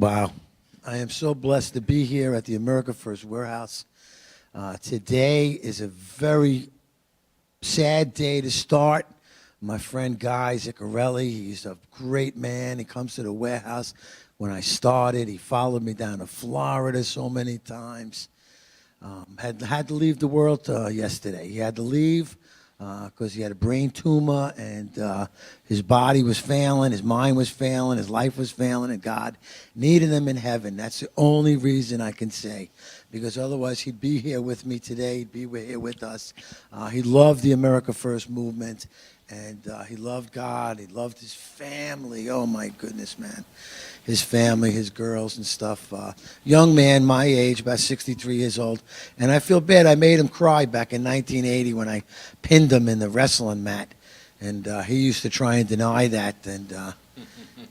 Wow. I am so blessed to be here at the America First Warehouse. Today is a very sad day to start. My friend Guy Ziccarelli, he's a great man. He comes to the warehouse. When I started, he followed me down to Florida so many times. Had to leave the world yesterday. He had to leave because he had a brain tumor, and his body was failing, his mind was failing, his life was failing, and God needed him in heaven. That's the only reason I can say, because otherwise he'd be here with me today. He'd be here with us. He loved the America First movement, and he loved God. He loved his family. Oh, my goodness, man. His family, his girls and stuff. Young man, my age, about 63 years old. And I feel bad. I made him cry back in 1980 when I pinned him in the wrestling mat. And he used to try and deny that. And,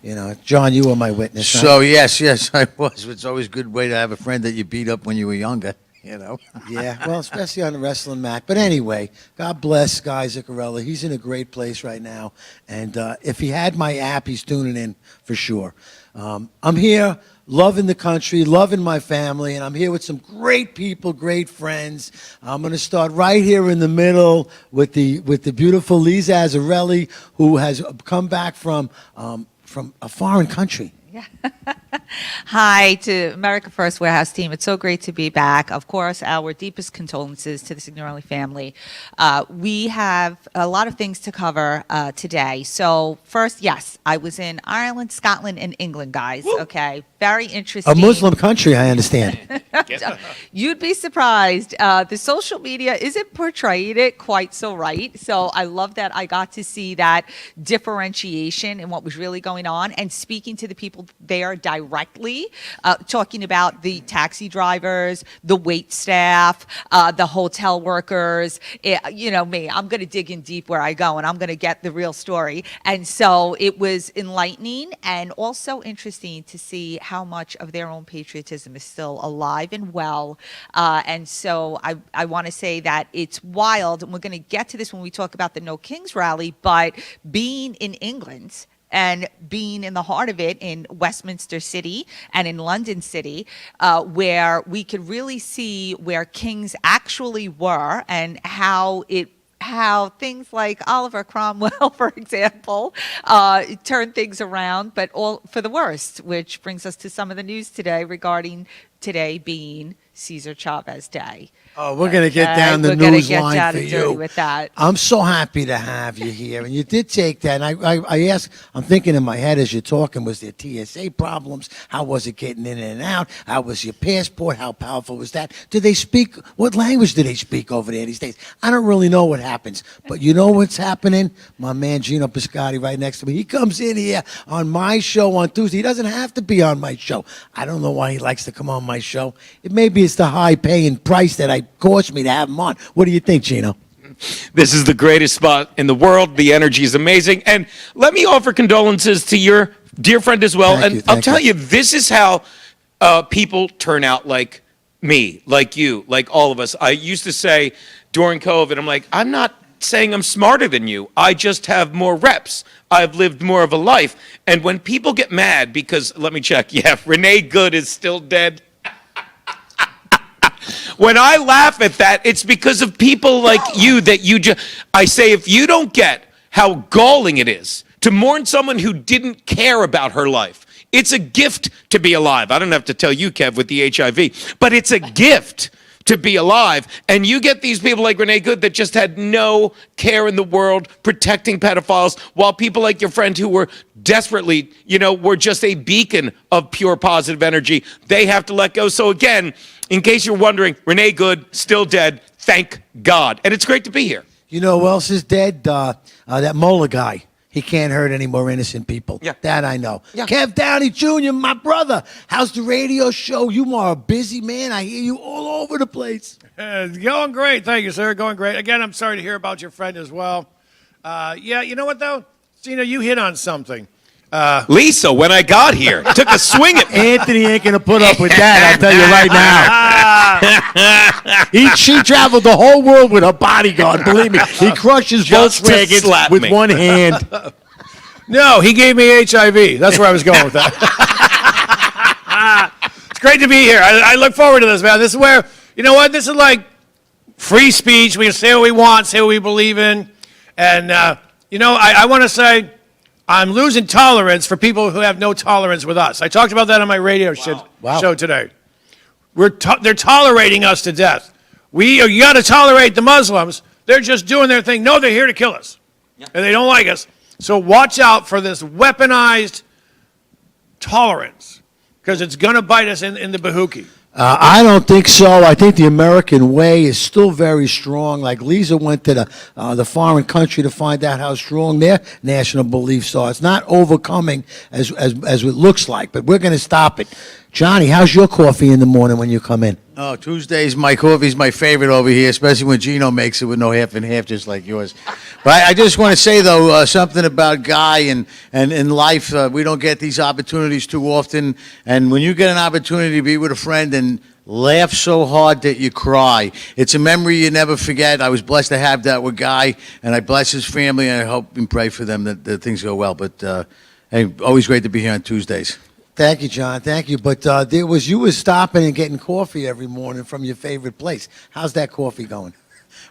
you know, John, you were my witness. So, yes, I was. It's always a good way to have a friend that you beat up when you were younger, you know. Yeah, well, especially on the wrestling mat. But anyway, God bless Guy Ziccarelli. He's in a great place right now. And if he had my app, he's tuning in for sure. I'm here loving the country, loving my family, and I'm here with some great people, great friends. I'm going to start right here in the middle with the beautiful Lisa Azzarelli, who has come back from a foreign country. Yeah. Hi to America First Warehouse team. It's so great to be back. Of course, our deepest condolences to the Signorelli family. We have a lot of things to cover today. So first, yes, I was in Ireland, Scotland, and England, guys. Woo. Okay, very interesting. A Muslim country, I understand. You'd be surprised. The social media isn't portraying it quite so right. So I love that I got to see that differentiation in what was really going on and speaking to the people there directly, talking about the taxi drivers, the wait staff, the hotel workers. You know me, I'm going to dig in deep where I go, and I'm going to get the real story. And so it was enlightening and also interesting to see how much of their own patriotism is still alive and well. And so I want to say that it's wild, and we're going to get to this when we talk about the No Kings rally, but being in England and being in the heart of it in Westminster City and in London City, where we could really see where kings actually were and how things like Oliver Cromwell, for example, turned things around, but all for the worst, which brings us to some of the news today regarding today being Cesar Chavez Day. Oh, we're going to get down the news line for you. With that. I'm so happy to have you here. And you did take that. And I asked, I'm thinking in my head as you're talking, was there TSA problems? How was it getting in and out? How was your passport? How powerful was that? What language do they speak over there these days? I don't really know what happens. But you know what's happening? My man Gino Piscotti right next to me, he comes in here on my show on Tuesday. He doesn't have to be on my show. I don't know why he likes to come on my show. Maybe it's the high-paying price that cost me to have him on. What do you think, Gino? This is the greatest spot in the world. The energy is amazing. And let me offer condolences to your dear friend as well. I'll tell you, this is how people turn out like me, like you, like all of us. I used to say during COVID, I'm like, I'm not saying I'm smarter than you. I just have more reps. I've lived more of a life. And when people get mad because, let me check, yeah, Renee Good is still dead. When I laugh at that, it's because of people like you that I say, if you don't get how galling it is to mourn someone who didn't care about her life, it's a gift to be alive. I don't have to tell you, Kev, with the HIV, but it's a gift to be alive. And you get these people like Renee Good that just had no care in the world protecting pedophiles, while people like your friend who were desperately, were just a beacon of pure positive energy, they have to let go. So again, in case you're wondering, Renee Good, still dead, thank God. And it's great to be here. You know who else is dead? That Mola guy. He can't hurt any more innocent people. Yeah. That I know. Yeah. Kev Downey Jr., my brother. How's the radio show? You are a busy man. I hear you all over the place. Going great. Thank you, sir. Going great. Again, I'm sorry to hear about your friend as well. Yeah, you know what, though? Gina, you hit on something. Lisa, when I got here, took a swing at me. Anthony ain't going to put up with that, I'll tell you right now. She traveled the whole world with her bodyguard, believe me. He crushes Volkswagens with one hand. No, he gave me HIV. That's where I was going with that. great to be here. I look forward to this, man. This is where, you know what? This is like free speech. We can say what we want, say what we believe in. And, I want to say I'm losing tolerance for people who have no tolerance with us. I talked about that on my radio show today. They're tolerating us to death. You got to tolerate the Muslims. They're just doing their thing. No, they're here to kill us. Yeah. And they don't like us. So watch out for this weaponized tolerance, because it's going to bite us in the bahookie. I don't think so. I think the American way is still very strong. Like Lisa went to the foreign country to find out how strong their national beliefs are. It's not overcoming as it looks like, but we're going to stop it. Johnny, how's your coffee in the morning when you come in? Oh, Tuesdays, my coffee's my favorite over here, especially when Gino makes it with no half and half, just like yours. But I just want to say, though, something about Guy and in life. We don't get these opportunities too often. And when you get an opportunity to be with a friend and laugh so hard that you cry, it's a memory you never forget. I was blessed to have that with Guy, and I bless his family, and I hope and pray for them that things go well. But hey, always great to be here on Tuesdays. Thank you, John. Thank you. But you were stopping and getting coffee every morning from your favorite place. How's that coffee going?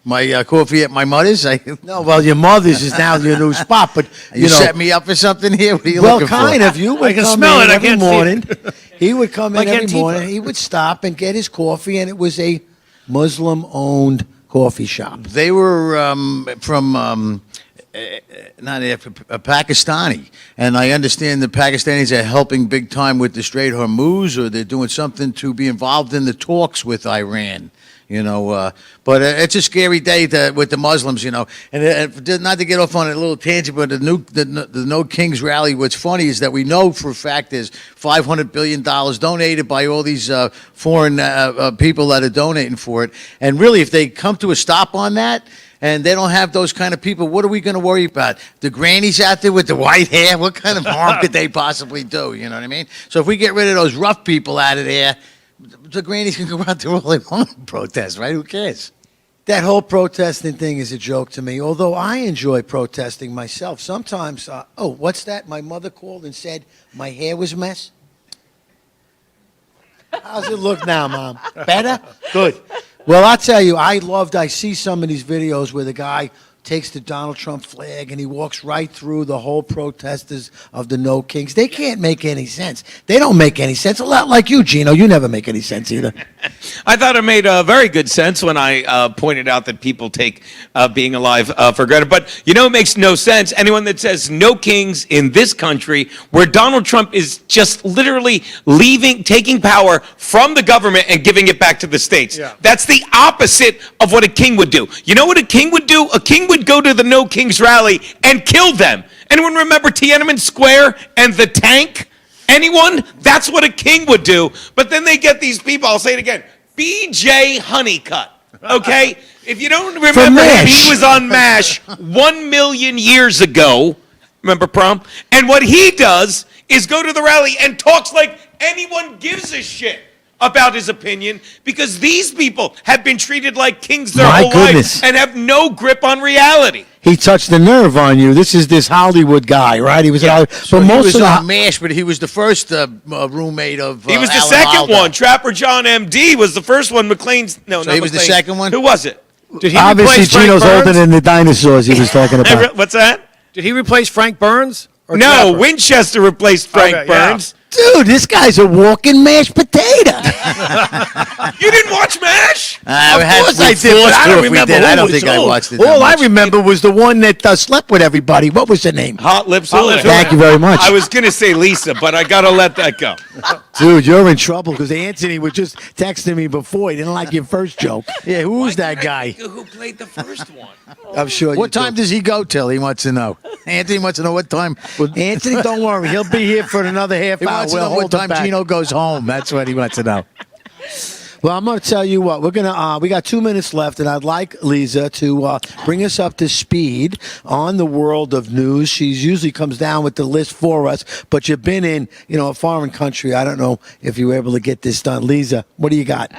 My coffee at my mother's? No, well, your mother's is now your new spot, but you set me up for something here? What are you well, looking kind for? of. You would I can come smell in it. I every can't see morning. it. He would come in Like every Antifa. morning. He would stop and get his coffee, and it was a Muslim-owned coffee shop. They were from Pakistani, and I understand the Pakistanis are helping big time with the Strait of Hormuz, or they're doing something to be involved in the talks with Iran. But it's a scary day with the Muslims, and not to get off on a little tangent, but the No Kings rally, what's funny is that we know for a fact there's $500 billion donated by all these foreign people that are donating for it. And really, if they come to a stop on that, and they don't have those kind of people, what are we going to worry about? The grannies out there with the white hair, what kind of harm could they possibly do? You know what I mean? So if we get rid of those rough people out of there, the grannies can go out there all they want and protest, right? Who cares? That whole protesting thing is a joke to me, although I enjoy protesting myself. Sometimes, what's that? My mother called and said my hair was a mess. How's it look now, Mom? Better? Good. Well, I'll tell you, I see some of these videos where the guy takes the Donald Trump flag and he walks right through the whole protesters of the No Kings. They can't make any sense. They don't make any sense. A lot like you, Gino. You never make any sense either. I thought it made very good sense when I pointed out that people take being alive for granted. But it makes no sense. Anyone that says no kings in this country, where Donald Trump is just literally taking power from the government and giving it back to the states. Yeah. That's the opposite of what a king would do. You know what a king would do? A king would go to the No Kings rally and kill them. Anyone remember Tiananmen Square and the tank? Anyone? That's what a king would do. But then they get these people, I'll say it again, B.J. Honeycutt. Okay? If you don't remember him, MASH. he was on MASH 1 million years ago. Remember prom? And what he does is go to the rally and talks like anyone gives a shit about his opinion, because these people have been treated like kings their whole life and have no grip on reality. He touched the nerve on you. This is this Hollywood guy, right? He was So he was on MASH, but he was the first roommate of He was the Alan second Alda. one. Trapper John M.D. was the first one. McLean's, no, So not he was the McLean. second one? Who was it? Did he obviously replace Frank Gino's Burns? older than the dinosaurs he was talking about. What's that? Did he replace Frank Burns? Or No, Trapper? Winchester replaced Frank Okay, yeah. Burns. Dude, this guy's a walking mashed potato. You didn't watch MASH? Of course I did, but I don't remember. I don't who think was I who. watched it that All I much. remember was the one that slept with everybody. What was her name? Hot Lips Hot Lips Houlihan. Thank you very much. I was going to say Lisa, but I got to let that go. Dude, you're in trouble because Anthony was just texting me before. He didn't like your first joke. Yeah, who was that guy? Who played the first one? I'm sure. What time does he go till? He wants to know. Anthony wants to know what time. Anthony, don't worry. He'll be here for another half He hour. wants to We'll know what hold him time back. Gino goes home. That's what he wants to know. Well, I'm going to tell you what. We got 2 minutes left, and I'd like Lisa to bring us up to speed on the world of news. She usually comes down with the list for us, but you've been in, a foreign country. I don't know if you were able to get this done. Lisa, what do you got?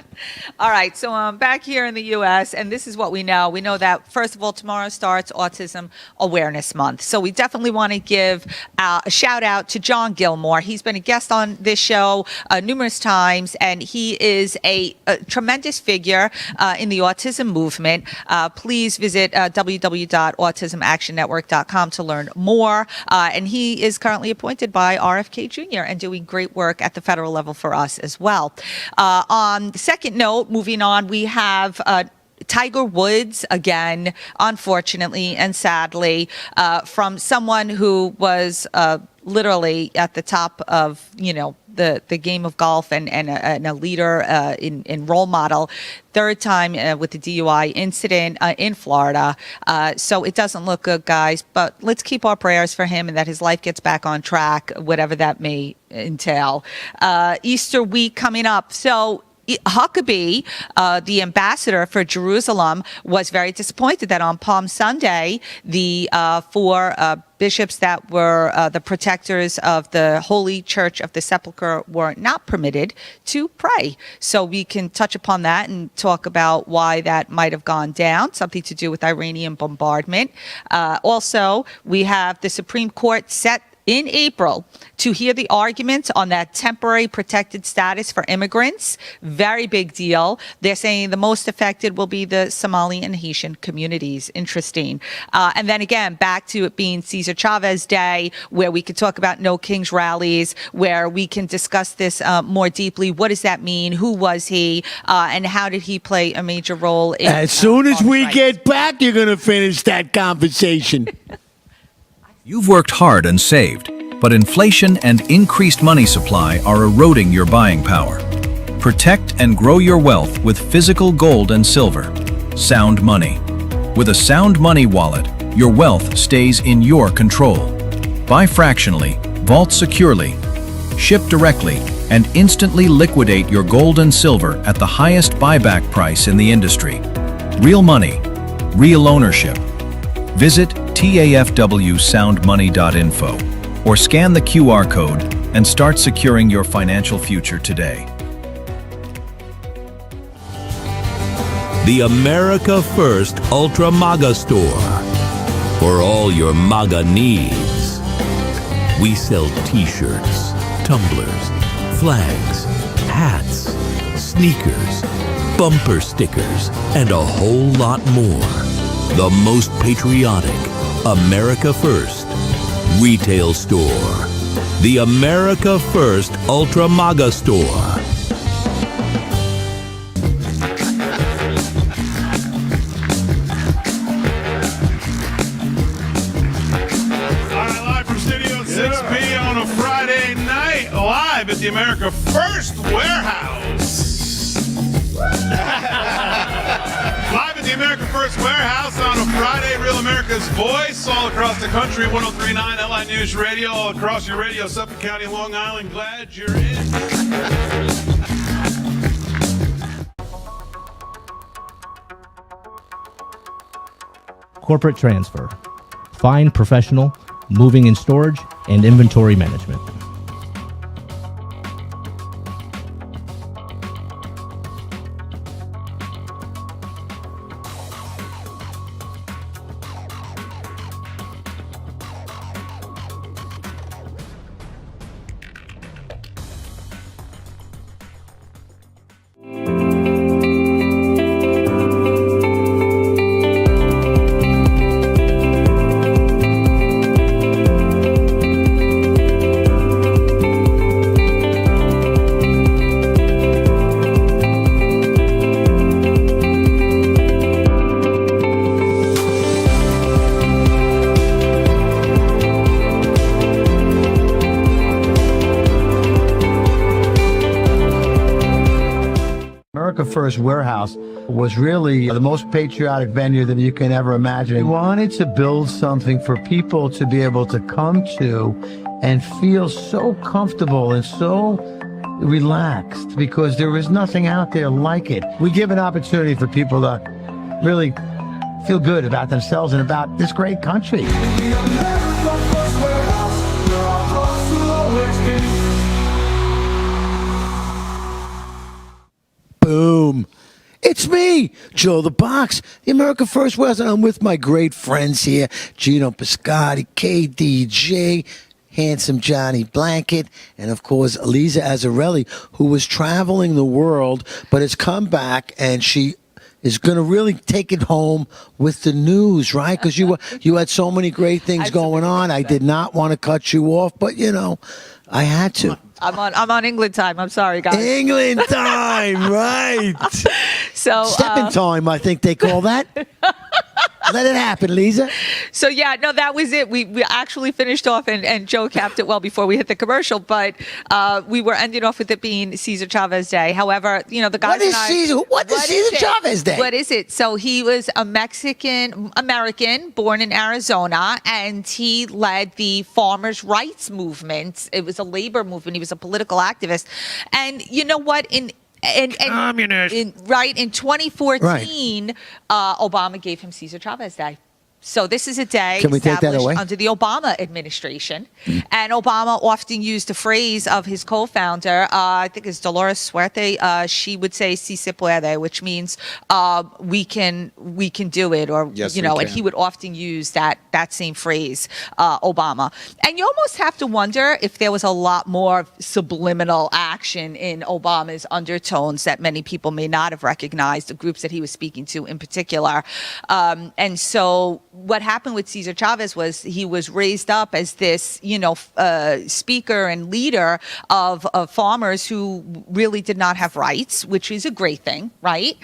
All right, so I'm back here in the U.S., and this is what we know. We know that, first of all, tomorrow starts Autism Awareness Month. So we definitely want to give a shout out to John Gilmore. He's been a guest on this show numerous times, and he is a tremendous figure in the autism movement. Please visit www.autismactionnetwork.com to learn more. And he is currently appointed by RFK Jr. and doing great work at the federal level for us as well. On the second note, moving on, we have Tiger Woods again, unfortunately and sadly, from someone who was literally at the top of, the game of golf and a leader in role model. Third time with the DUI incident in Florida. So it doesn't look good, guys, but let's keep our prayers for him and that his life gets back on track, whatever that may entail. Easter week coming up. So Huckabee, the ambassador for Jerusalem, was very disappointed that on Palm Sunday, the four bishops that were the protectors of the Holy Church of the Sepulchre were not permitted to pray. So we can touch upon that and talk about why that might have gone down, something to do with Iranian bombardment. Also, we have the Supreme Court set in April to hear the arguments on that temporary protected status for immigrants. Very big deal. They're saying the most affected will be the Somali and Haitian communities. Interesting. And then again, back to it being Cesar Chavez Day, where we could talk about No Kings rallies, where we can discuss this more deeply. What does that mean? Who was he? And how did he play a major role in As soon as we rights? get back, you're going to finish that conversation. You've worked hard and saved, but inflation and increased money supply are eroding your buying power. Protect and grow your wealth with physical gold and silver. Sound Money. With a Sound Money wallet, your wealth stays in your control. Buy fractionally, vault securely, ship directly, and instantly liquidate your gold and silver at the highest buyback price in the industry. Real money, real ownership. Visit tafwsoundmoney.info or scan the QR code and start securing your financial future today. The America First Ultra MAGA Store. For all your MAGA needs. We sell t-shirts, tumblers, flags, hats, sneakers, bumper stickers, and a whole lot more. The most patriotic America First retail store. The America First Ultra MAGA Store. Live from Studio 6B on a Friday night, live at the America First Warehouse. Live at the America First Warehouse on a Friday, Real America's Voice, all across the country, 103.9 LI News Radio, all across your radio, Suffolk County, Long Island. Glad you're in. Corporate transfer, fine professional, moving and storage, and inventory management. America First Warehouse was really the most patriotic venue that you can ever imagine. We wanted to build something for people to be able to come to and feel so comfortable and so relaxed because there is nothing out there like it. We give an opportunity for people to really feel good about themselves and about this great country. Boom. It's me, Joe the Box, the America First Warehouse, and I'm with my great friends here, Gino Piscotti, KDJ, Handsome Johnny Blanket, and of course, Eliza Azzarelli, who was traveling the world, but has come back, and she is going to really take it home with the news, right? Because you had so many great things going on. I did not want to cut you off, but, you know, I had to. I'm on England time. I'm sorry, guys. England time, right? So Stepping time, I think they call that. Let it happen, Lisa. So yeah, no, that was it. We actually finished off, and Joe capped it well before we hit the commercial. But we were ending off with it being Cesar Chavez Day. However, you know, the guys. What is Cesar Chavez Day? What is it? So he was a Mexican American born in Arizona, and he led the farmers' rights movement. It was a labor movement. He was a political activist, and you know what? Communist. In 2014, Obama gave him Cesar Chavez Day. So this is a day Can we take that established away? under the Obama administration. And Obama often used the phrase of his co-founder, I think it's Dolores Suerte, she would say "si se puede," which means we can do it, or Yes, you know, we and can. he would often use that same phrase, Obama. And you almost have to wonder if there was a lot more subliminal action in Obama's undertones that many people may not have recognized, the groups that he was speaking to in particular. And so what happened with Cesar Chavez was he was raised up as this, you know, speaker and leader of farmers who really did not have rights, which is a great thing, right?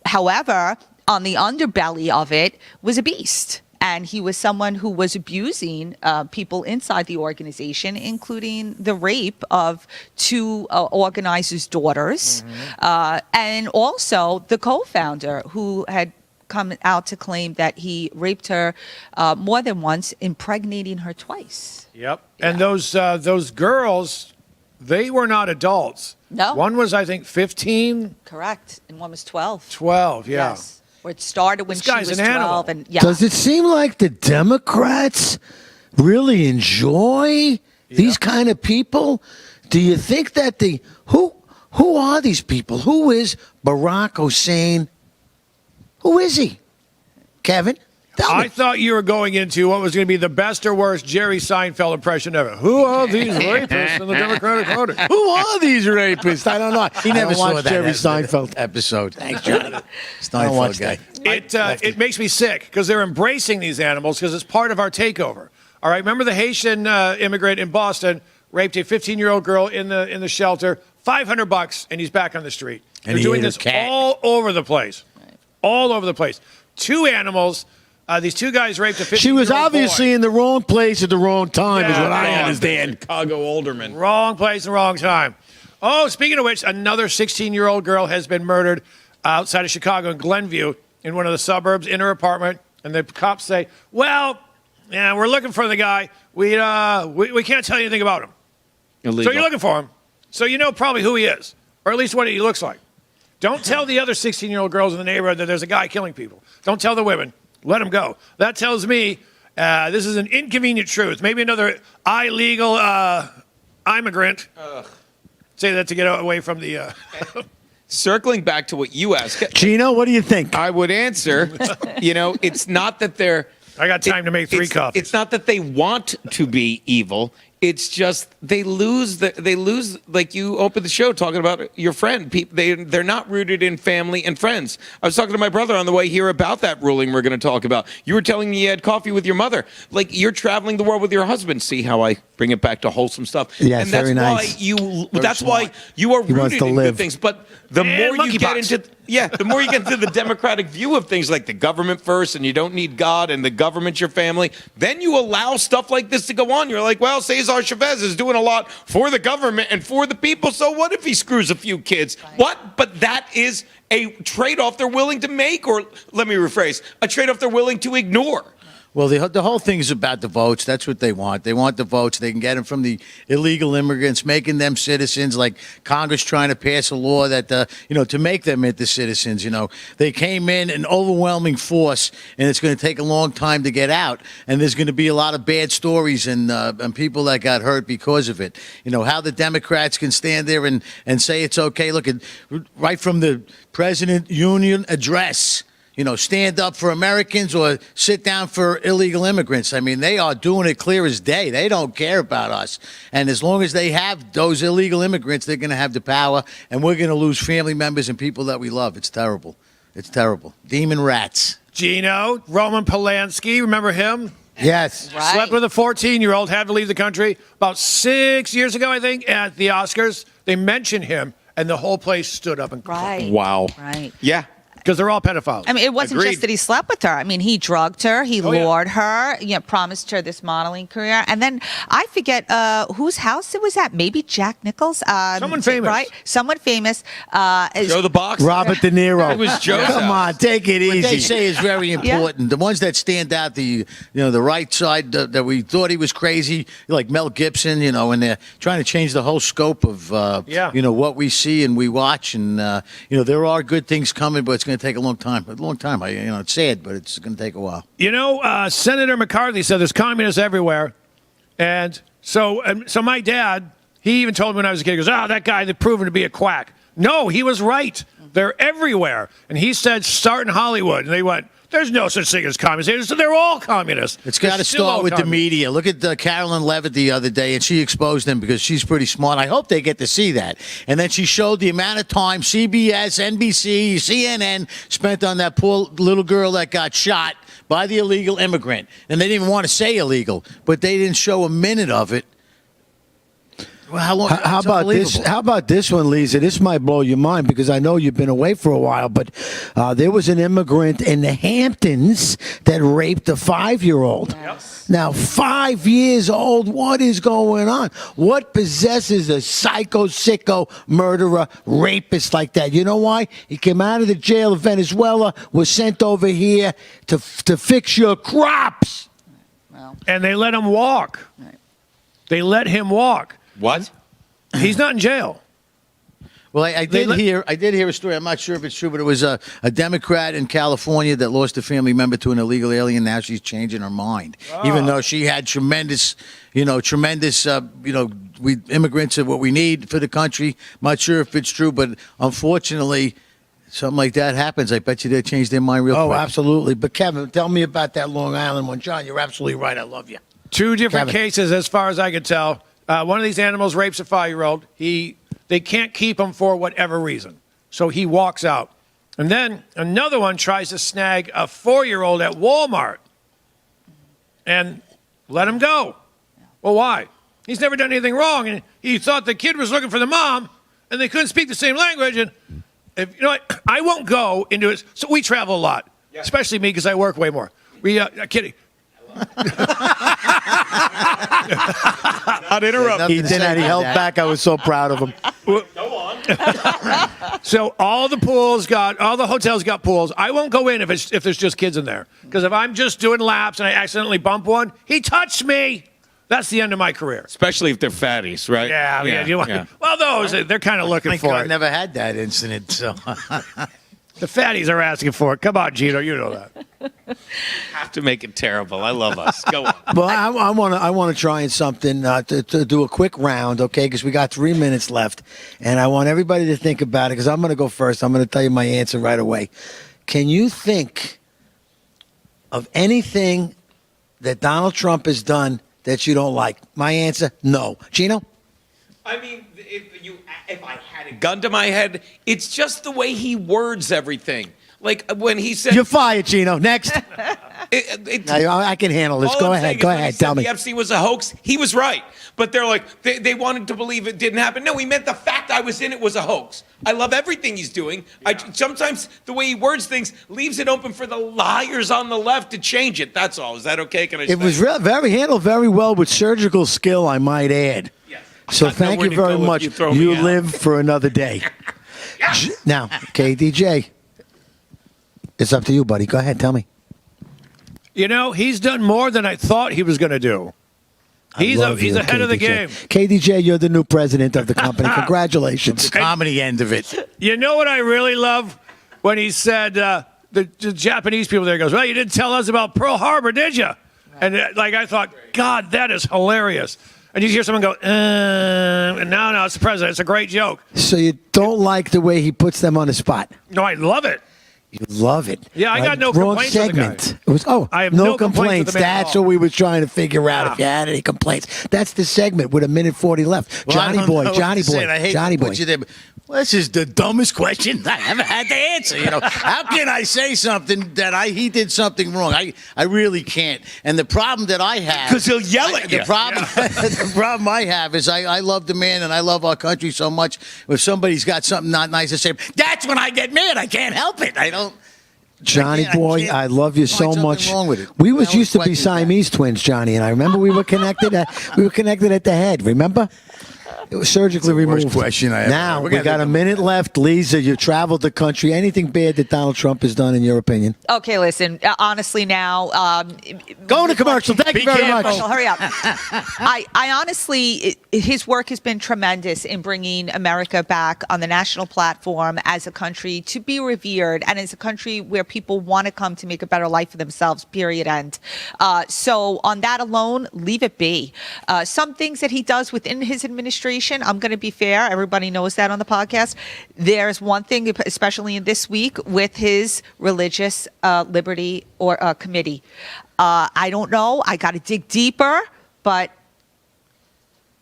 However, on the underbelly of it was a beast. And he was someone who was abusing people inside the organization, including the rape of two organizers' daughters, and also the co-founder who had come out to claim that he raped her more than once, impregnating her twice. Yep. And those girls, they were not adults. No. One was, I think, 15, Correct. And one was 12. 12, yeah. Yes. Or it started when This she guy's was an 12. animal. And yeah. Does it seem like the Democrats really enjoy these kind of people? Do you think that who are these people? Who is Barack Hussein? Who is he? Kevin? Tell me. I thought you were going into what was going to be the best or worst Jerry Seinfeld impression ever. Who are these rapists in the Democratic Party? Who are these rapists? I don't know. He never saw watched that Jerry Seinfeld. episode. Thanks, Johnny. Steinfeld watch guy. that. It makes me sick because they're embracing these animals because it's part of our takeover. All right, remember the Haitian immigrant in Boston raped a 15-year-old girl in the shelter, $500, and he's back on the street. And They're he doing ate her this cat. all over the place. All over the place. Two animals. These two guys raped a 15-year-old She was obviously boy. in the wrong place at the wrong time, is Yeah, what I wrong. understand. Chicago alderman. Wrong place and wrong time. Oh, speaking of which, another 16-year-old girl has been murdered outside of Chicago in Glenview in one of the suburbs in her apartment. And the cops say, well, yeah, we're looking for the guy. We can't tell you anything about him. Illegal. So you're looking for him. So you know probably who he is, or at least what he looks like. Don't tell the other 16-year-old girls in the neighborhood that there's a guy killing people. Don't tell the women. Let him go. That tells me this is an inconvenient truth. Maybe another illegal immigrant. Say that to get away from the... Circling back to what you asked, Gino, what do you think? I would answer, you know, it's not that they're... I got time to make three copies. It's not that they want to be evil. It's just they lose like you opened the show talking about your friend. They're not rooted in family and friends. I was talking to my brother on the way here about that ruling we're going to talk about. You were telling me you had coffee with your mother. Like you're traveling the world with your husband. See how I bring it back to wholesome stuff. Yes, and that's very nice. That's why you are He wants rooted to in live. good things. But the And more you get monkeypox. into the more you get into the democratic view of things like the government first and you don't need God and the government's your family, then you allow stuff like this to go on. You're like, well, Cesar Chavez is doing a lot for the government and for the people. So what if he screws a few kids? What? But that is a trade-off they're willing to make, or let me rephrase, a trade-off they're willing to ignore. Well, the whole thing is about the votes. That's what they want. They want the votes. They can get them from the illegal immigrants, making them citizens, like Congress trying to pass a law that, to make them into citizens. They came in overwhelming force, and it's going to take a long time to get out. And there's going to be a lot of bad stories and people that got hurt because of it. How the Democrats can stand there and say it's okay. Look, right from the President Union address, stand up for Americans or sit down for illegal immigrants. I mean, they are doing it clear as day. They don't care about us. And as long as they have those illegal immigrants, they're going to have the power, and we're going to lose family members and people that we love. It's terrible. It's terrible. Demon rats. Gino, Roman Polanski, remember him? Yes. Right. Slept with a 14-year-old, had to leave the country. About 6 years ago, I think, at the Oscars, they mentioned him, and the whole place stood up and cried. Right. Wow. Right. Yeah. Because they're all pedophiles. I mean, it wasn't Agreed. just that he slept with her. I mean, he drugged her, he Oh, yeah. lured her, promised her this modeling career, and then I forget whose house it was at. Maybe Jack Nichols. Someone famous. right? Someone famous. Joe the box. Robert De Niro. It was Joe's Come house. on, take it What they easy. say is very important. The ones that stand out, the right side that we thought he was crazy, like Mel Gibson, and they're trying to change the whole scope of what we see and we watch, and there are good things coming, but it's going to take a long time. It's sad, but it's going to take a while. Senator McCarthy said there's communists everywhere. And so my dad, he even told me when I was a kid, he goes, that guy, they've proven to be a quack. No, he was right. They're everywhere. And he said, start in Hollywood. And they went, there's no such thing as communists. So they're all communists. It's got to They're still all start with the communists. media. Look at Carolyn Levitt the other day, and she exposed them because she's pretty smart. I hope they get to see that. And then she showed the amount of time CBS, NBC, CNN spent on that poor little girl that got shot by the illegal immigrant. And they didn't even want to say illegal, but they didn't show a minute of it. Well, how long? How it's about this? unbelievable. How about this one, Lisa? This might blow your mind because I know you've been away for a while. But there was an immigrant in the Hamptons that raped a 5-year-old. Yes. Now, 5 years old. What is going on? What possesses a sicko, murderer, rapist like that? You know why? He came out of the jail of Venezuela, was sent over here to fix your crops. And they let him walk. They let him walk. What? He's not in jail. Well, I did hear a story. I'm not sure if it's true, but it was a Democrat in California that lost a family member to an illegal alien. Now she's changing her mind, even though she had tremendous, immigrants are what we need for the country. I'm not sure if it's true, but unfortunately, something like that happens. I bet you they change their mind real quick. Oh, absolutely. But Kevin, tell me about that Long Island one. John, you're absolutely right. I love you. Two different Kevin. cases, as far as I can tell. One of these animals rapes a 5-year-old. They can't keep him for whatever reason, so he walks out. And then another one tries to snag a 4-year-old at Walmart and let him go. Well, why? He's never done anything wrong, and he thought the kid was looking for the mom, and they couldn't speak the same language. And I won't go into it. So we travel a lot, especially me because I work way more. Kidding. Not interrupt. He did that. He held back. I was so proud of him. So all the hotels got pools. I won't go in if there's just kids in there. Because if I'm just doing laps and I accidentally bump one, he touched me. That's the end of my career. Especially if they're fatties, right? Yeah. Well, those, they're kind of looking Thank for God I it. never had that incident. So The fatties are asking for it. Come on, Gino, you know that. Have to make it terrible. I love us. Go on. Well, I want to try something to do a quick round, okay? Because we got 3 minutes left, and I want everybody to think about it. Because I'm going to go first. I'm going to tell you my answer right away. Can you think of anything that Donald Trump has done that you don't like? My answer: no. Gino? I mean, if I had a gun to my head, it's just the way he words everything. Like when he said, You're fired, Gino. Next. it, I can handle this. all Go I'm saying ahead. is Go when he ahead. said Tell me. the FC was a hoax. He was right, but they're like they wanted to believe it didn't happen. No, he meant the fact I was in it was a hoax. I love everything he's doing. Sometimes the way he words things leaves it open for the liars on the left to change it. That's all. Is that okay? Can I? It was handled very well with surgical skill, I might add. Yes. So I know thank where you to very go if much. you throw me You out. live for another day. Yes. Now, KDJ, it's up to you, buddy. Go ahead. Tell me. You know, he's done more than I thought he was going to do. He's ahead of the game. KDJ, you're the new president of the company. Congratulations. The comedy end of it. You know what I really love? When he said, the Japanese people there goes, well, you didn't tell us about Pearl Harbor, did you? And I thought, God, that is hilarious. And you hear someone go, no, it's the president. It's a great joke. So you don't like the way he puts them on the spot? No, I love it. You love it. Yeah, I got no Wrong complaints with the guy. segment. It was, I have no no complaints with complaints. the man at That's all. what we were trying to figure out, if you had any complaints. That's the segment with 1:40 left. Well, I Johnny don't boy, know what Johnny to say, boy, and I hate Johnny to put boy. you there, but, well, this is the dumbest question I ever had to answer. You know, how can I say something that he did something wrong? I really can't. And the problem that I have, 'Cause he'll yell at you. The problem, the problem I have is I love the man and I love our country so much. If somebody's got something not nice to say, that's when I get mad. I can't help it. I don't. Johnny I boy, can't I love you so find something much. wrong with it. We What was the hell used to be question is that? Siamese twins, Johnny, and I remember we were connected. We were connected at the head. Remember? It was surgically That's the worst removed. question I ever Now heard. We're we gonna got do a the- minute left. Lisa, you traveled the country. Anything bad that Donald Trump has done, in your opinion? Okay, listen. Honestly, now Going to commercial. Thank you very much. Commercial, hurry up. I honestly, his work has been tremendous in bringing America back on the national platform as a country to be revered and as a country where people want to come to make a better life for themselves, period, end. So on that alone, leave it be. Some things that he does within his administration, I'm going to be fair. Everybody knows that on the podcast. There's one thing, especially in this week, with his religious liberty or committee. I don't know. I got to dig deeper, but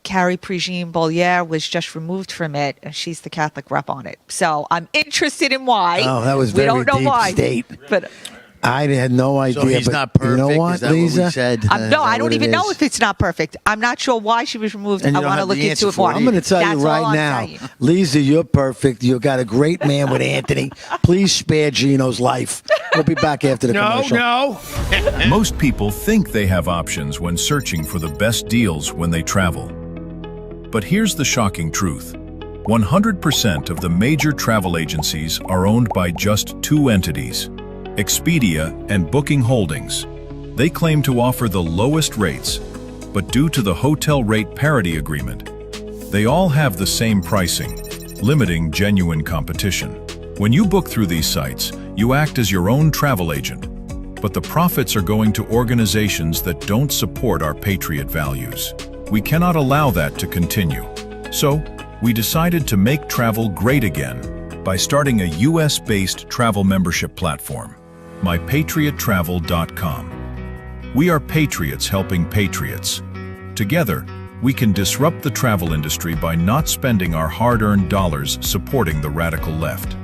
Carrie Prejean Bollier was just removed from it, and she's the Catholic rep on it. So I'm interested in why. Oh, that was we very don't know deep why, state. but I had no idea. So he's but not perfect. You know what, Is that what we Lisa? said? no, Is that I don't what it even know is? if it's not perfect. I'm not sure why she was removed. And you I don't want to have look the into answer it for more. it I'm going to tell That's you all right I'm now, telling you. Lisa, you're perfect. You got a great man with Anthony. Please spare Gino's life. We'll be back after the commercial. No. Most people think they have options when searching for the best deals when they travel. But here's the shocking truth. 100% of the major travel agencies are owned by just two entities, Expedia and Booking Holdings. They claim to offer the lowest rates, but due to the hotel rate parity agreement, they all have the same pricing, limiting genuine competition. When you book through these sites, you act as your own travel agent, but the profits are going to organizations that don't support our patriot values. We cannot allow that to continue. So, we decided to make travel great again by starting a US-based travel membership platform, mypatriottravel.com. We are patriots helping patriots. Together, we can disrupt the travel industry by not spending our hard-earned dollars supporting the radical left.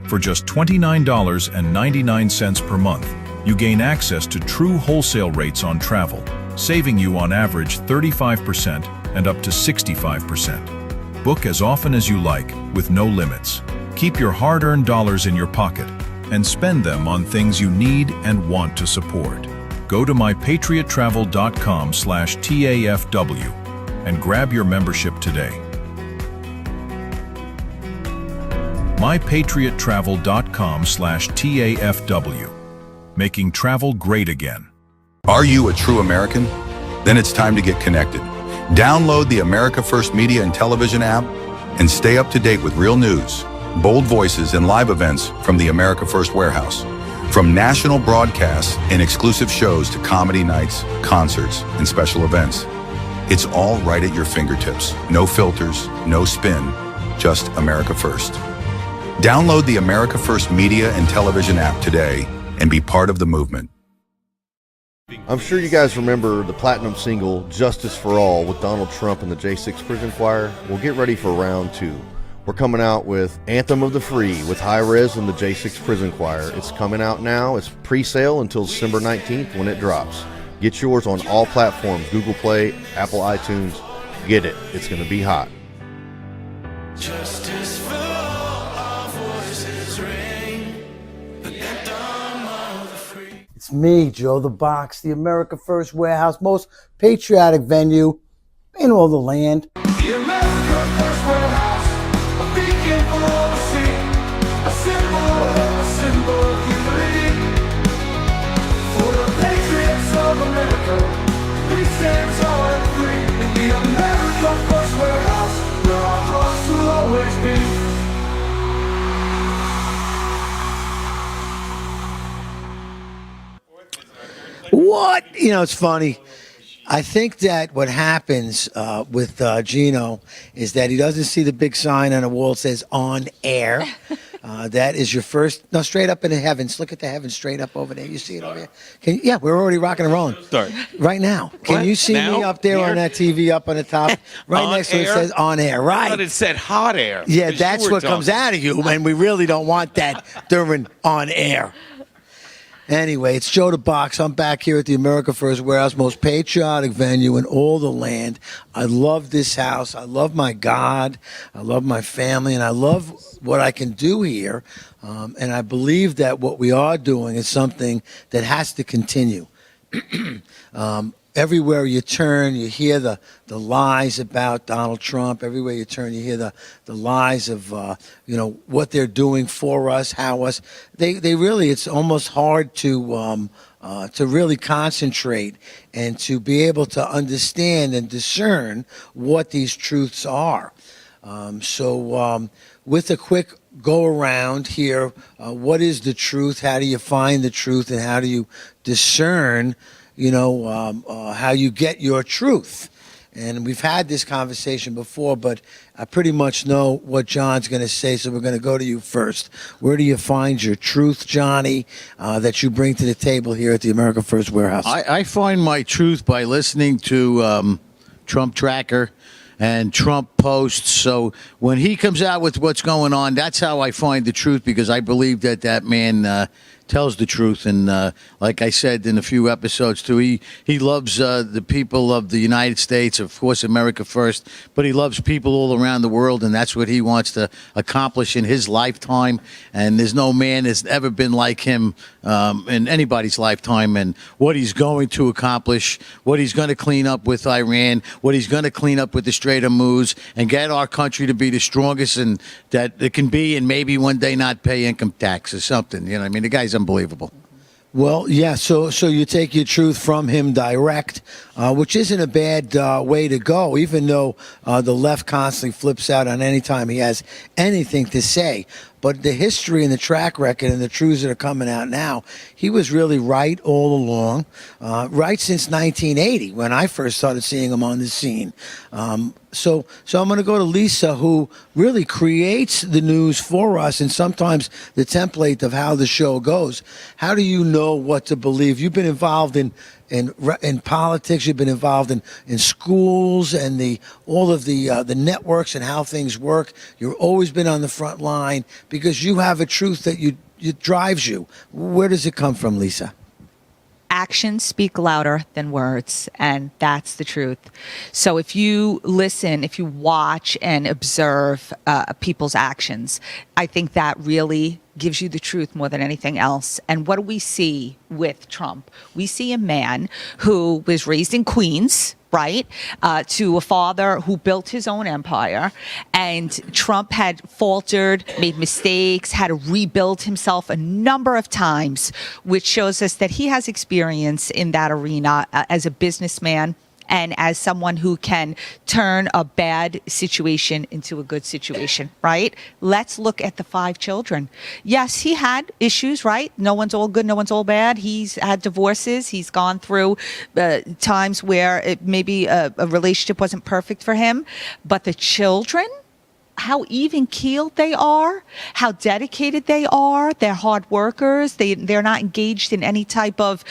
For just $29.99 per month, you gain access to true wholesale rates on travel, saving you on average 35% and up to 65%. Book as often as you like, with no limits. Keep your hard-earned dollars in your pocket and spend them on things you need and want to support. Go to mypatriottravel.com/TAFW and grab your membership today. mypatriottravel.com/TAFW, making travel great again. Are you a true American? Then it's time to get connected. Download the America First Media and Television app and stay up to date with real news, bold voices, and live events from the America First Warehouse. From national broadcasts and exclusive shows to comedy nights, concerts, and special events. It's all right at your fingertips. No filters, no spin, just America First. Download the America First Media and Television app today and be part of the movement. I'm sure you guys remember the platinum single Justice for All with Donald Trump and the J6 Prison Choir. Well, get ready for round two. We're coming out with Anthem of the Free with High Res and the J6 Prison Choir. It's coming out now. It's pre-sale until December 19th when it drops. Get yours on all platforms, Google Play, Apple iTunes. Get it. It's going to be hot. Justice for all, our voices ring. The anthem of the free. It's me, Joe the Box, the America First Warehouse, most patriotic venue in all the land. The America First Warehouse, a beacon for all to see. A symbol of unity. For the patriot. What? You know, it's funny. I think that what happens with Gino is that he doesn't see the big sign on the wall that says on air. That is your first. No, straight up in the heavens. Look at the heavens straight up over there. You see it over there? Yeah, we're already rocking and rolling. Start. Right now. Can What? you see me Now? up there Here? on that TV up on the top? Right On next to it air? says on air. I Right. thought it said hot air. Yeah, 'cause you that's were what comes talking. out of you, and we really don't want that during on air. Anyway, it's Joe the Box. I'm back here at the America First Warehouse, most patriotic venue in all the land. I love this house. I love my God. I love my family, and I love what I can do here. And I believe that what we are doing is something that has to continue. Everywhere you turn, you hear the lies about Donald Trump. Everywhere you turn, you hear the lies of what they're doing for us, how us. They really, it's almost hard to really concentrate and to be able to understand and discern what these truths are. With a quick go around here, what is the truth? How do you find the truth, and how do you discern? How you get your truth. And we've had this conversation before, but I pretty much know what John's going to say, so we're going to go to you first. Where do you find your truth, Johnny, that you bring to the table here at the America First Warehouse? I find my truth by listening to Trump Tracker and Trump posts. So when he comes out with what's going on, that's how I find the truth, because I believe that man tells the truth. And like I said in a few episodes too, he loves the people of the United States, of course, America first, but he loves people all around the world, and that's what he wants to accomplish in his lifetime. And there's no man that's ever been like him in anybody's lifetime, and what he's going to accomplish, what he's going to clean up with Iran, what he's going to clean up with the Strait of Hormuz, and get our country to be the strongest and that it can be, and maybe one day not pay income tax or something. You know what I mean? The guy's unbelievable. Well, yeah, so you take your truth from him direct, which isn't a bad way to go, even though the left constantly flips out on any time he has anything to say. But the history and the track record and the truths that are coming out now, he was really right all along, right since 1980 when I first started seeing him on the scene. So I'm going to go to Lisa, who really creates the news for us and sometimes the template of how the show goes. How do you know what to believe? You've been involved in politics. You've been involved in schools and all of the networks and how things work. You've always been on the front line because you have a truth that drives you. Where does it come from, Lisa? Actions speak louder than words, and that's the truth. So if you listen, if you watch and observe people's actions, I think that really gives you the truth more than anything else. And what do we see with Trump? We see a man who was raised in Queens, right, to a father who built his own empire. And Trump had faltered, made mistakes, had to rebuild himself a number of times, which shows us that he has experience in that arena as a businessman and as someone who can turn a bad situation into a good situation, right? Let's look at the 5 children. Yes, he had issues, right? No one's all good, no one's all bad. He's had divorces. He's gone through times where maybe a relationship wasn't perfect for him. But the children, how even-keeled they are, how dedicated they are. They're hard workers. They're not engaged in any type of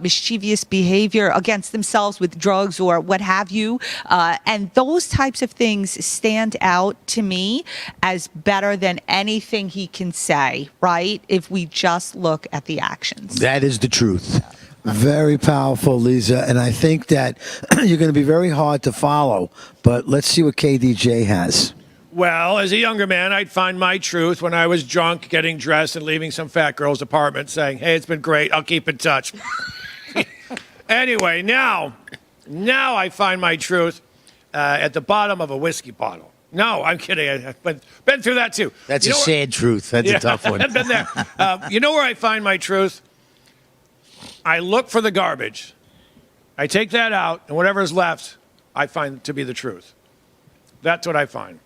mischievous behavior against themselves with drugs or what have you. And those types of things stand out to me as better than anything he can say, right? If we just look at the actions. That is the truth. Very powerful, Lisa. And I think that you're going to be very hard to follow. But let's see what KDJ has. Well, as a younger man, I'd find my truth when I was drunk, getting dressed, and leaving some fat girl's apartment saying, hey, it's been great. I'll keep in touch. Anyway, now I find my truth at the bottom of a whiskey bottle. No, I'm kidding. I've been through that, too. That's a sad truth. That's a tough one. I've been there. You know where I find my truth? I look for the garbage. I take that out, and whatever's left, I find to be the truth. That's what I find.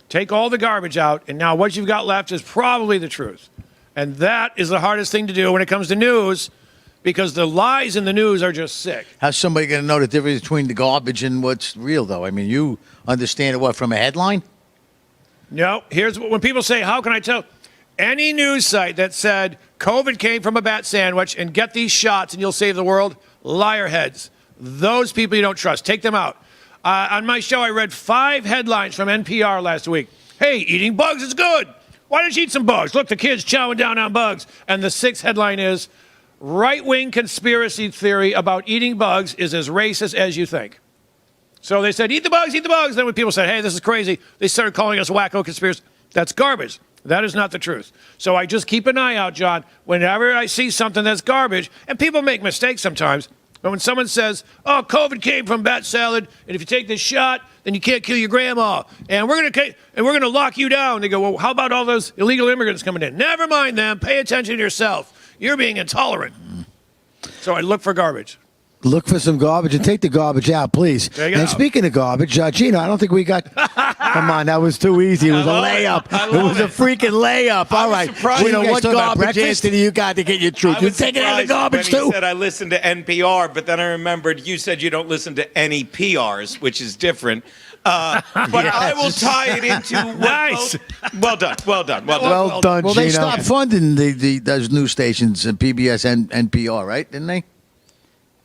Take all the garbage out, and now what you've got left is probably the truth. And that is the hardest thing to do when it comes to news, because the lies in the news are just sick. How's somebody going to know the difference between the garbage and what's real, though? I mean, you understand it, what, from a headline? No, here's when people say, how can I tell? Any news site that said COVID came from a bat sandwich and get these shots and you'll save the world, liar heads. Those people you don't trust. Take them out. On my show, I read 5 headlines from NPR last week. Hey, eating bugs is good. Why don't you eat some bugs? Look, the kid's chowing down on bugs. And the 6th headline is, right-wing conspiracy theory about eating bugs is as racist as you think. So they said, eat the bugs, eat the bugs. Then when people said, hey, this is crazy, they started calling us wacko conspiracy. That's garbage. That is not the truth. So I just keep an eye out, John, whenever I see something that's garbage, and people make mistakes sometimes, but when someone says, oh, COVID came from bat salad, and if you take this shot, then you can't kill your grandma, and we're gonna lock you down. They go, well, how about all those illegal immigrants coming in? Never mind them. Pay attention to yourself. You're being intolerant. So I look for garbage. Look for some garbage and take the garbage out, please. There you go. And speaking of garbage, Gino, I don't think we got. Come on, that was too easy. It was a layup. It was a freaking layup. All right. Gino, what garbage answer do you got to get your truth? You taking out the garbage when too? He said I listened to NPR, but then I remembered you said you don't listen to any PRs, which is different. But I will tie it into Nice. Well done. Well done, Well, Gino. they stopped funding those news stations, PBS and NPR, right? Didn't they?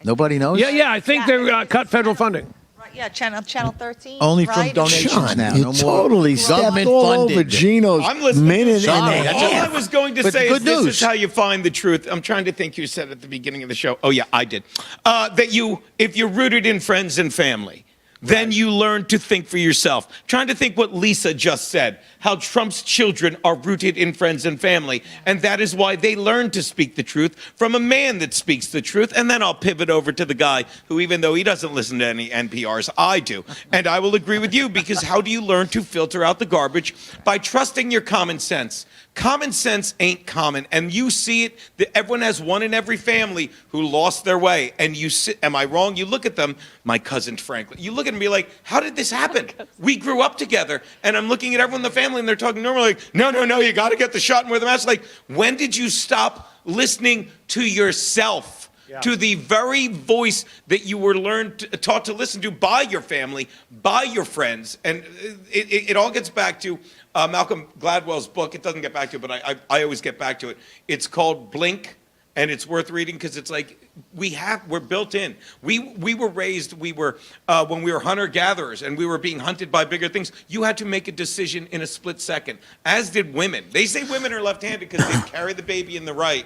Nobody knows? Yeah, I think they cut federal funding. Right, yeah, channel 13. Only from right? donations John, now. you No more totally stepped government all funded. over Gino's I'm listening. minute Sorry, and a that's All half. I was going to But say good is this news. is how you find the truth. I'm trying to think you said at the beginning of the show. Oh, yeah, I did. That if you're rooted in friends and family, then you learn to think for yourself. Trying to think what Lisa just said, how Trump's children are rooted in friends and family. And that is why they learn to speak the truth from a man that speaks the truth. And then I'll pivot over to the guy who, even though he doesn't listen to any NPRs, I do. And I will agree with you, because how do you learn to filter out the garbage? By trusting your common sense. Common sense ain't common, and you see it. Everyone has one in every family who lost their way, and you sit. Am I wrong? You look at them, my cousin Franklin. You look at him and be like, "How did this happen? We grew up together." And I'm looking at everyone in the family, and they're talking normally, like, "No, you got to get the shot and wear the mask." Like, when did you stop listening to yourself? To the very voice that you were taught to listen to by your family, by your friends. And it all gets back to Malcolm Gladwell's book. It doesn't get back to it, but I always get back to it. It's called Blink, and it's worth reading because it's like we're built in. We were raised, when we were hunter-gatherers and we were being hunted by bigger things, you had to make a decision in a split second, as did women. They say women are left-handed because they carry the baby in the right.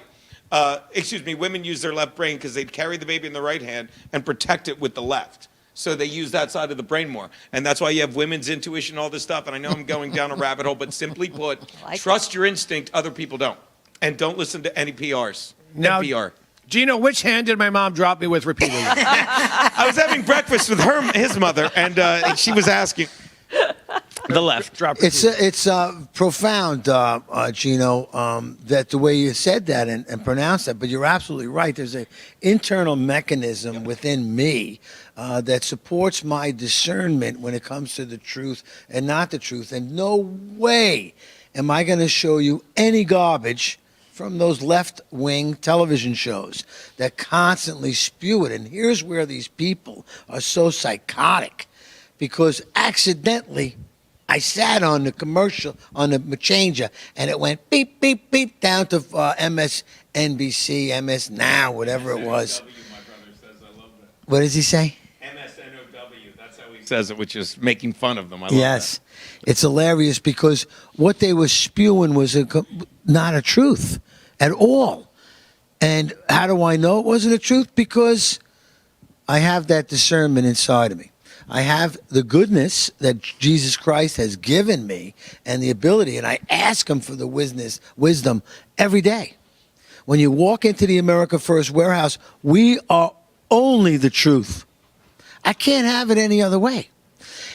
Women use their left brain because they'd carry the baby in the right hand and protect it with the left. So they use that side of the brain more. And that's why you have women's intuition, all this stuff. And I know I'm going down a rabbit hole, but simply put, trust your instinct. Other people don't. And don't listen to any PRs. Now, NPR. Gino, which hand did my mom drop me with repeatedly? I was having breakfast with his mother, and she was asking. The left. Drop It's profound, Gino, that the way you said that and pronounced that. But you're absolutely right. There's an internal mechanism within me that supports my discernment when it comes to the truth and not the truth. And no way am I going to show you any garbage from those left-wing television shows that constantly spew it. And here's where these people are so psychotic, because accidentally I sat on the commercial, on the changer, and it went beep, beep, beep down to MSNBC, MS Now, whatever it was. What does he say? MSNOW. That's how he says it, which is making fun of them. I love Yes. It's hilarious because what they were spewing was not a truth at all. And how do I know it wasn't a truth? Because I have that discernment inside of me. I have the goodness that Jesus Christ has given me and the ability, and I ask him for the wisdom every day. When you walk into the America First warehouse, we are only the truth. I can't have it any other way.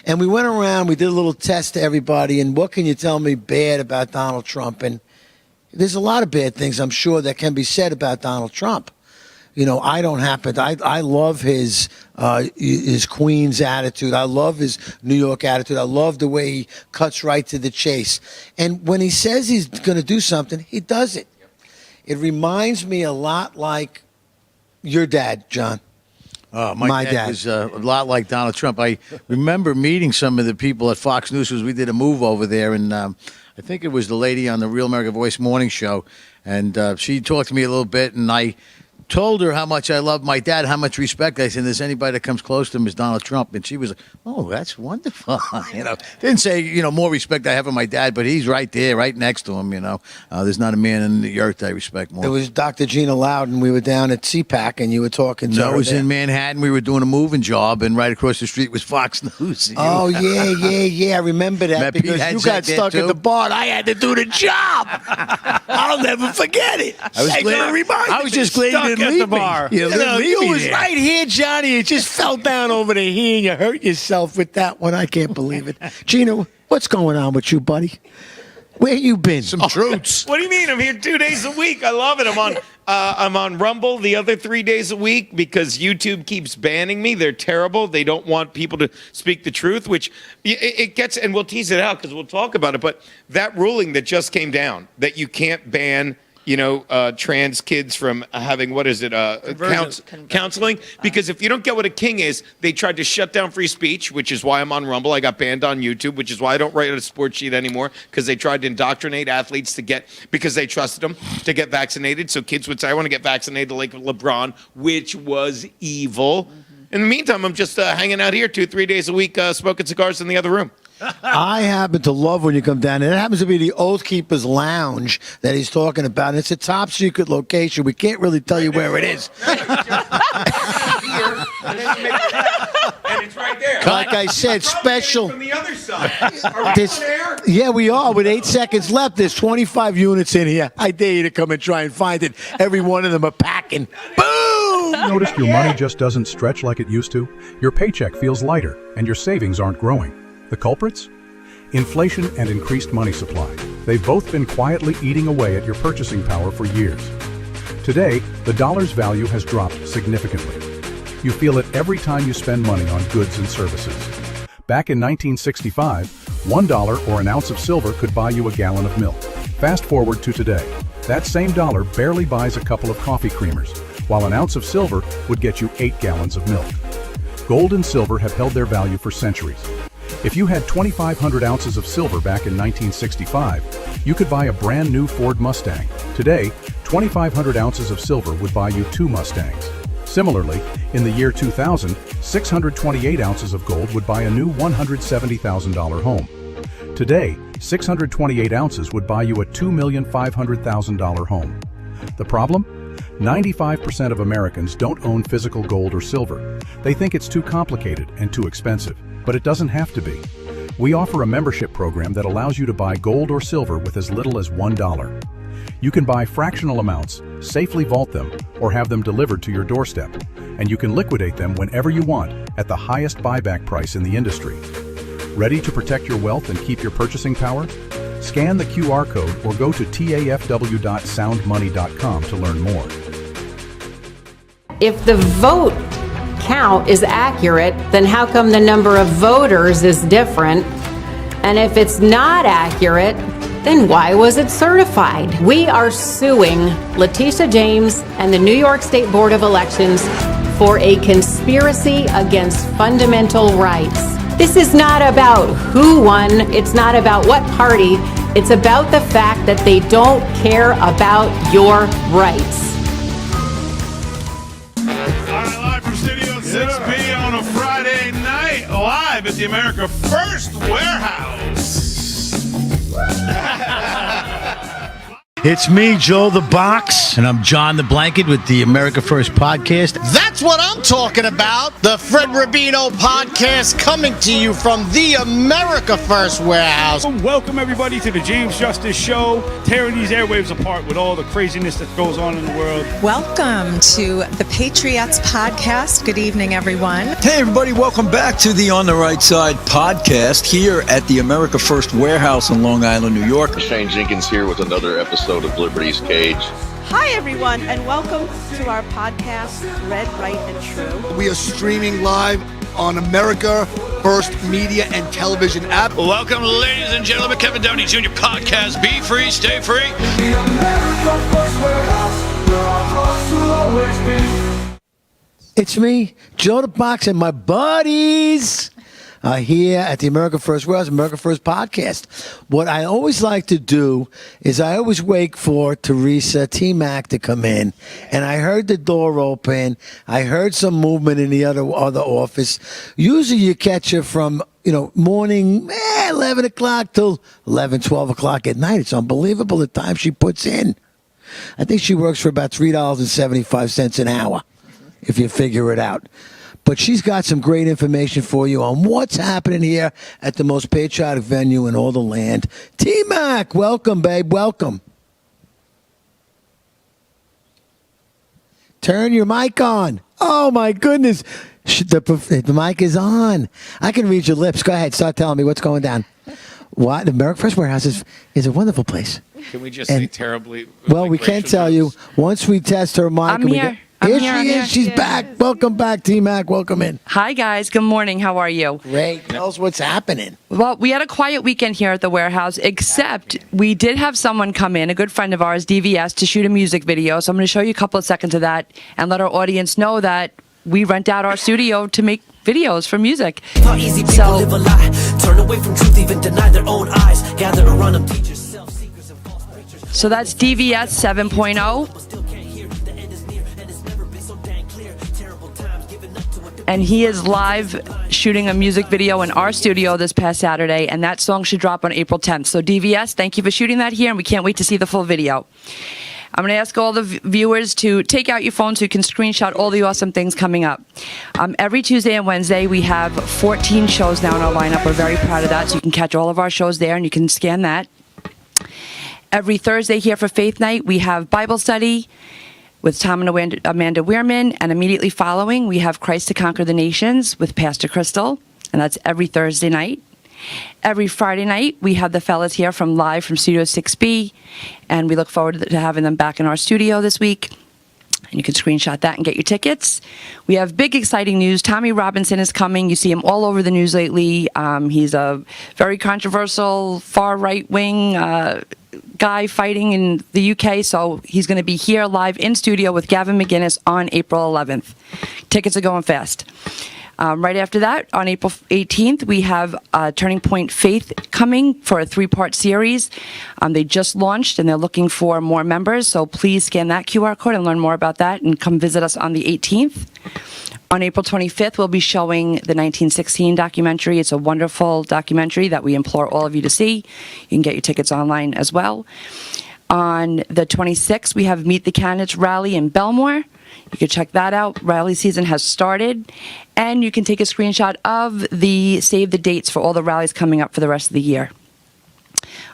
And we went around, we did a little test to everybody, and what can you tell me bad about Donald Trump? And there's a lot of bad things, I'm sure, that can be said about Donald Trump. You know, I love his Queens attitude. I love his New York attitude. I love the way he cuts right to the chase. And when he says he's going to do something, he does it. It reminds me a lot like your dad, John? My dad was a lot like Donald Trump. I remember meeting some of the people at Fox News because we did a move over there, and I think it was the lady on the Real America Voice morning show, and she talked to me a little bit, and I told her how much I love my dad, how much respect. I said, there's anybody that comes close to him is Donald Trump. And she was like, oh, that's wonderful. Didn't say, more respect I have for my dad, but he's right there, right next to him, There's not a man in the earth I respect more. It was Dr. Gina Loudon. We were down at CPAC, and you were talking to her. No, it was there. in Manhattan. We were doing a moving job, and right across the street was Fox News. Oh, yeah. I remember that Met Pete because you Hegseth got there, stuck at too. the bar. And I had to do the job. I'll never forget it. I was just glad you didn't at leave the bar. me. You was right here, Johnny. You just fell down over the here and you hurt yourself with that one. I can't believe it. Gino, what's going on with you, buddy? Where you been? Some truths. What do you mean? I'm here 2 days a week. I love it. I'm on Rumble the other 3 days a week because YouTube keeps banning me. They're terrible. They don't want people to speak the truth, which it gets, and we'll tease it out because we'll talk about it. But that ruling that just came down that you can't ban trans kids from having, counseling. Because if you don't get what a king is, they tried to shut down free speech, which is why I'm on Rumble. I got banned on YouTube, which is why I don't write a sports sheet anymore, because they tried to indoctrinate athletes because they trusted them to get vaccinated. So kids would say, I want to get vaccinated like LeBron, which was evil. In the meantime, I'm just hanging out here 2-3 days a week, smoking cigars in the other room. I happen to love when you come down. And it happens to be the Oath Keepers Lounge that he's talking about. And it's a top secret location. We can't really tell you where it is. And it's right there. Like I said, special. From the other side. Are we This- there? Yeah, we are. With 8 seconds left, there's 25 units in here. I dare you to come and try and find it. Every one of them are packing. Boom! Noticed your money just doesn't stretch like it used to? Your paycheck feels lighter, and your savings aren't growing. The culprits? Inflation and increased money supply. They've both been quietly eating away at your purchasing power for years. Today, the dollar's value has dropped significantly. You feel it every time you spend money on goods and services. Back in 1965, $1 or an ounce of silver could buy you a gallon of milk. Fast forward to today. That same dollar barely buys a couple of coffee creamers, while an ounce of silver would get you 8 gallons of milk. Gold and silver have held their value for centuries. If you had 2,500 ounces of silver back in 1965, you could buy a brand new Ford Mustang. Today, 2,500 ounces of silver would buy you 2 Mustangs. Similarly, in the year 2000, 628 ounces of gold would buy a new $170,000 home. Today, 628 ounces would buy you a $2,500,000 home. The problem? 95% of Americans don't own physical gold or silver. They think it's too complicated and too expensive, but it doesn't have to be. We offer a membership program that allows you to buy gold or silver with as little as $1. You can buy fractional amounts, safely vault them, or have them delivered to your doorstep, and you can liquidate them whenever you want at the highest buyback price in the industry. Ready to protect your wealth and keep your purchasing power? Scan the QR code or go to tafw.soundmoney.com to learn more. If the vote count is accurate, then how come the number of voters is different? And if it's not accurate, then why was it certified? We are suing Letitia James and the New York State Board of Elections for a conspiracy against fundamental rights. This is not about who won, it's not about what party, it's about the fact that they don't care about your rights. All right, live from Studio 6B on a Friday night, live at the America First Warehouse. It's me, Joe the Box. And I'm John the Blanket with the America First podcast. That's what I'm talking about. The Fred Rubino podcast coming to you from the America First Warehouse. Welcome, everybody, to the James Justice Show, tearing these airwaves apart with all the craziness that goes on in the world. Welcome to the Patriots Podcast. Good evening, everyone. Hey, everybody. Welcome back to the On the Right Side podcast here at the America First Warehouse in Long Island, New York. Shane Jenkins here with another episode of Liberty's Cage. Hi, everyone, and welcome to our podcast, Red, Right, and True. We are streaming live on America First Media and Television app. Welcome, ladies and gentlemen, Kevin Downey Jr. podcast. Be free, stay free. The America First Warehouse, where our hearts will always be. It's me, Joe the Box, and my buddies here at the America First Warehouse, America First Podcast. What I always like to do is I always wait for Teresa T-Mac to come in, and I heard the door open. I heard some movement in the other office. Usually you catch her from, morning 11 o'clock till 11, 12 o'clock at night. It's unbelievable the time she puts in. I think she works for about $3.75 an hour, if you figure it out. But she's got some great information for you on what's happening here at the most patriotic venue in all the land. T-Mac, welcome, babe. Welcome. Turn your mic on. Oh, my goodness. The mic is on. I can read your lips. Go ahead. Start telling me what's going down. What? The America First Warehouse is a wonderful place. Can we just say terribly? Well, we can't tell you. Once we test her mic. I'm here. Here she is. She's back. Welcome back, T-Mac. Welcome in. Hi, guys. Good morning. How are you? Great. Tell us what's happening. Well, we had a quiet weekend here at the warehouse, except we did have someone come in, a good friend of ours, DVS, to shoot a music video. So I'm going to show you a couple of seconds of that and let our audience know that we rent out our studio to make videos for music. How easy people live a lie. Turn away from truth, even deny their own eyes. Gather around them, teach yourself secrets and false preachers. So that's DVS 7.0. And he is live shooting a music video in our studio this past Saturday, and that song should drop on April 10th. So DVS, thank you for shooting that here, and we can't wait to see the full video. I'm going to ask all the viewers to take out your phone so you can screenshot all the awesome things coming up. Every Tuesday and Wednesday, we have 14 shows now in our lineup. We're very proud of that, so you can catch all of our shows there, and you can scan that. Every Thursday here for Faith Night, we have Bible study with Tom and Amanda Weirman, and immediately following, we have Christ to Conquer the Nations with Pastor Crystal, and that's every Thursday night. Every Friday night, we have the fellas here live from Studio 6B, and we look forward to having them back in our studio this week. And you can screenshot that and get your tickets. We have big, exciting news. Tommy Robinson is coming. You see him all over the news lately. He's a very controversial, far right-wing guy fighting in the UK, so he's going to be here live in studio with Gavin McGinnis on April 11th. Tickets are going fast. Right after that, on April 18th, we have Turning Point Faith coming for a 3-part series. They just launched, and they're looking for more members, so please scan that QR code and learn more about that, and come visit us on the 18th. On April 25th, we'll be showing the 1916 documentary. It's a wonderful documentary that we implore all of you to see. You can get your tickets online as well. On the 26th, we have Meet the Candidates Rally in Belmore. You can check that out. Rally season has started. And you can take a screenshot of the save the dates for all the rallies coming up for the rest of the year.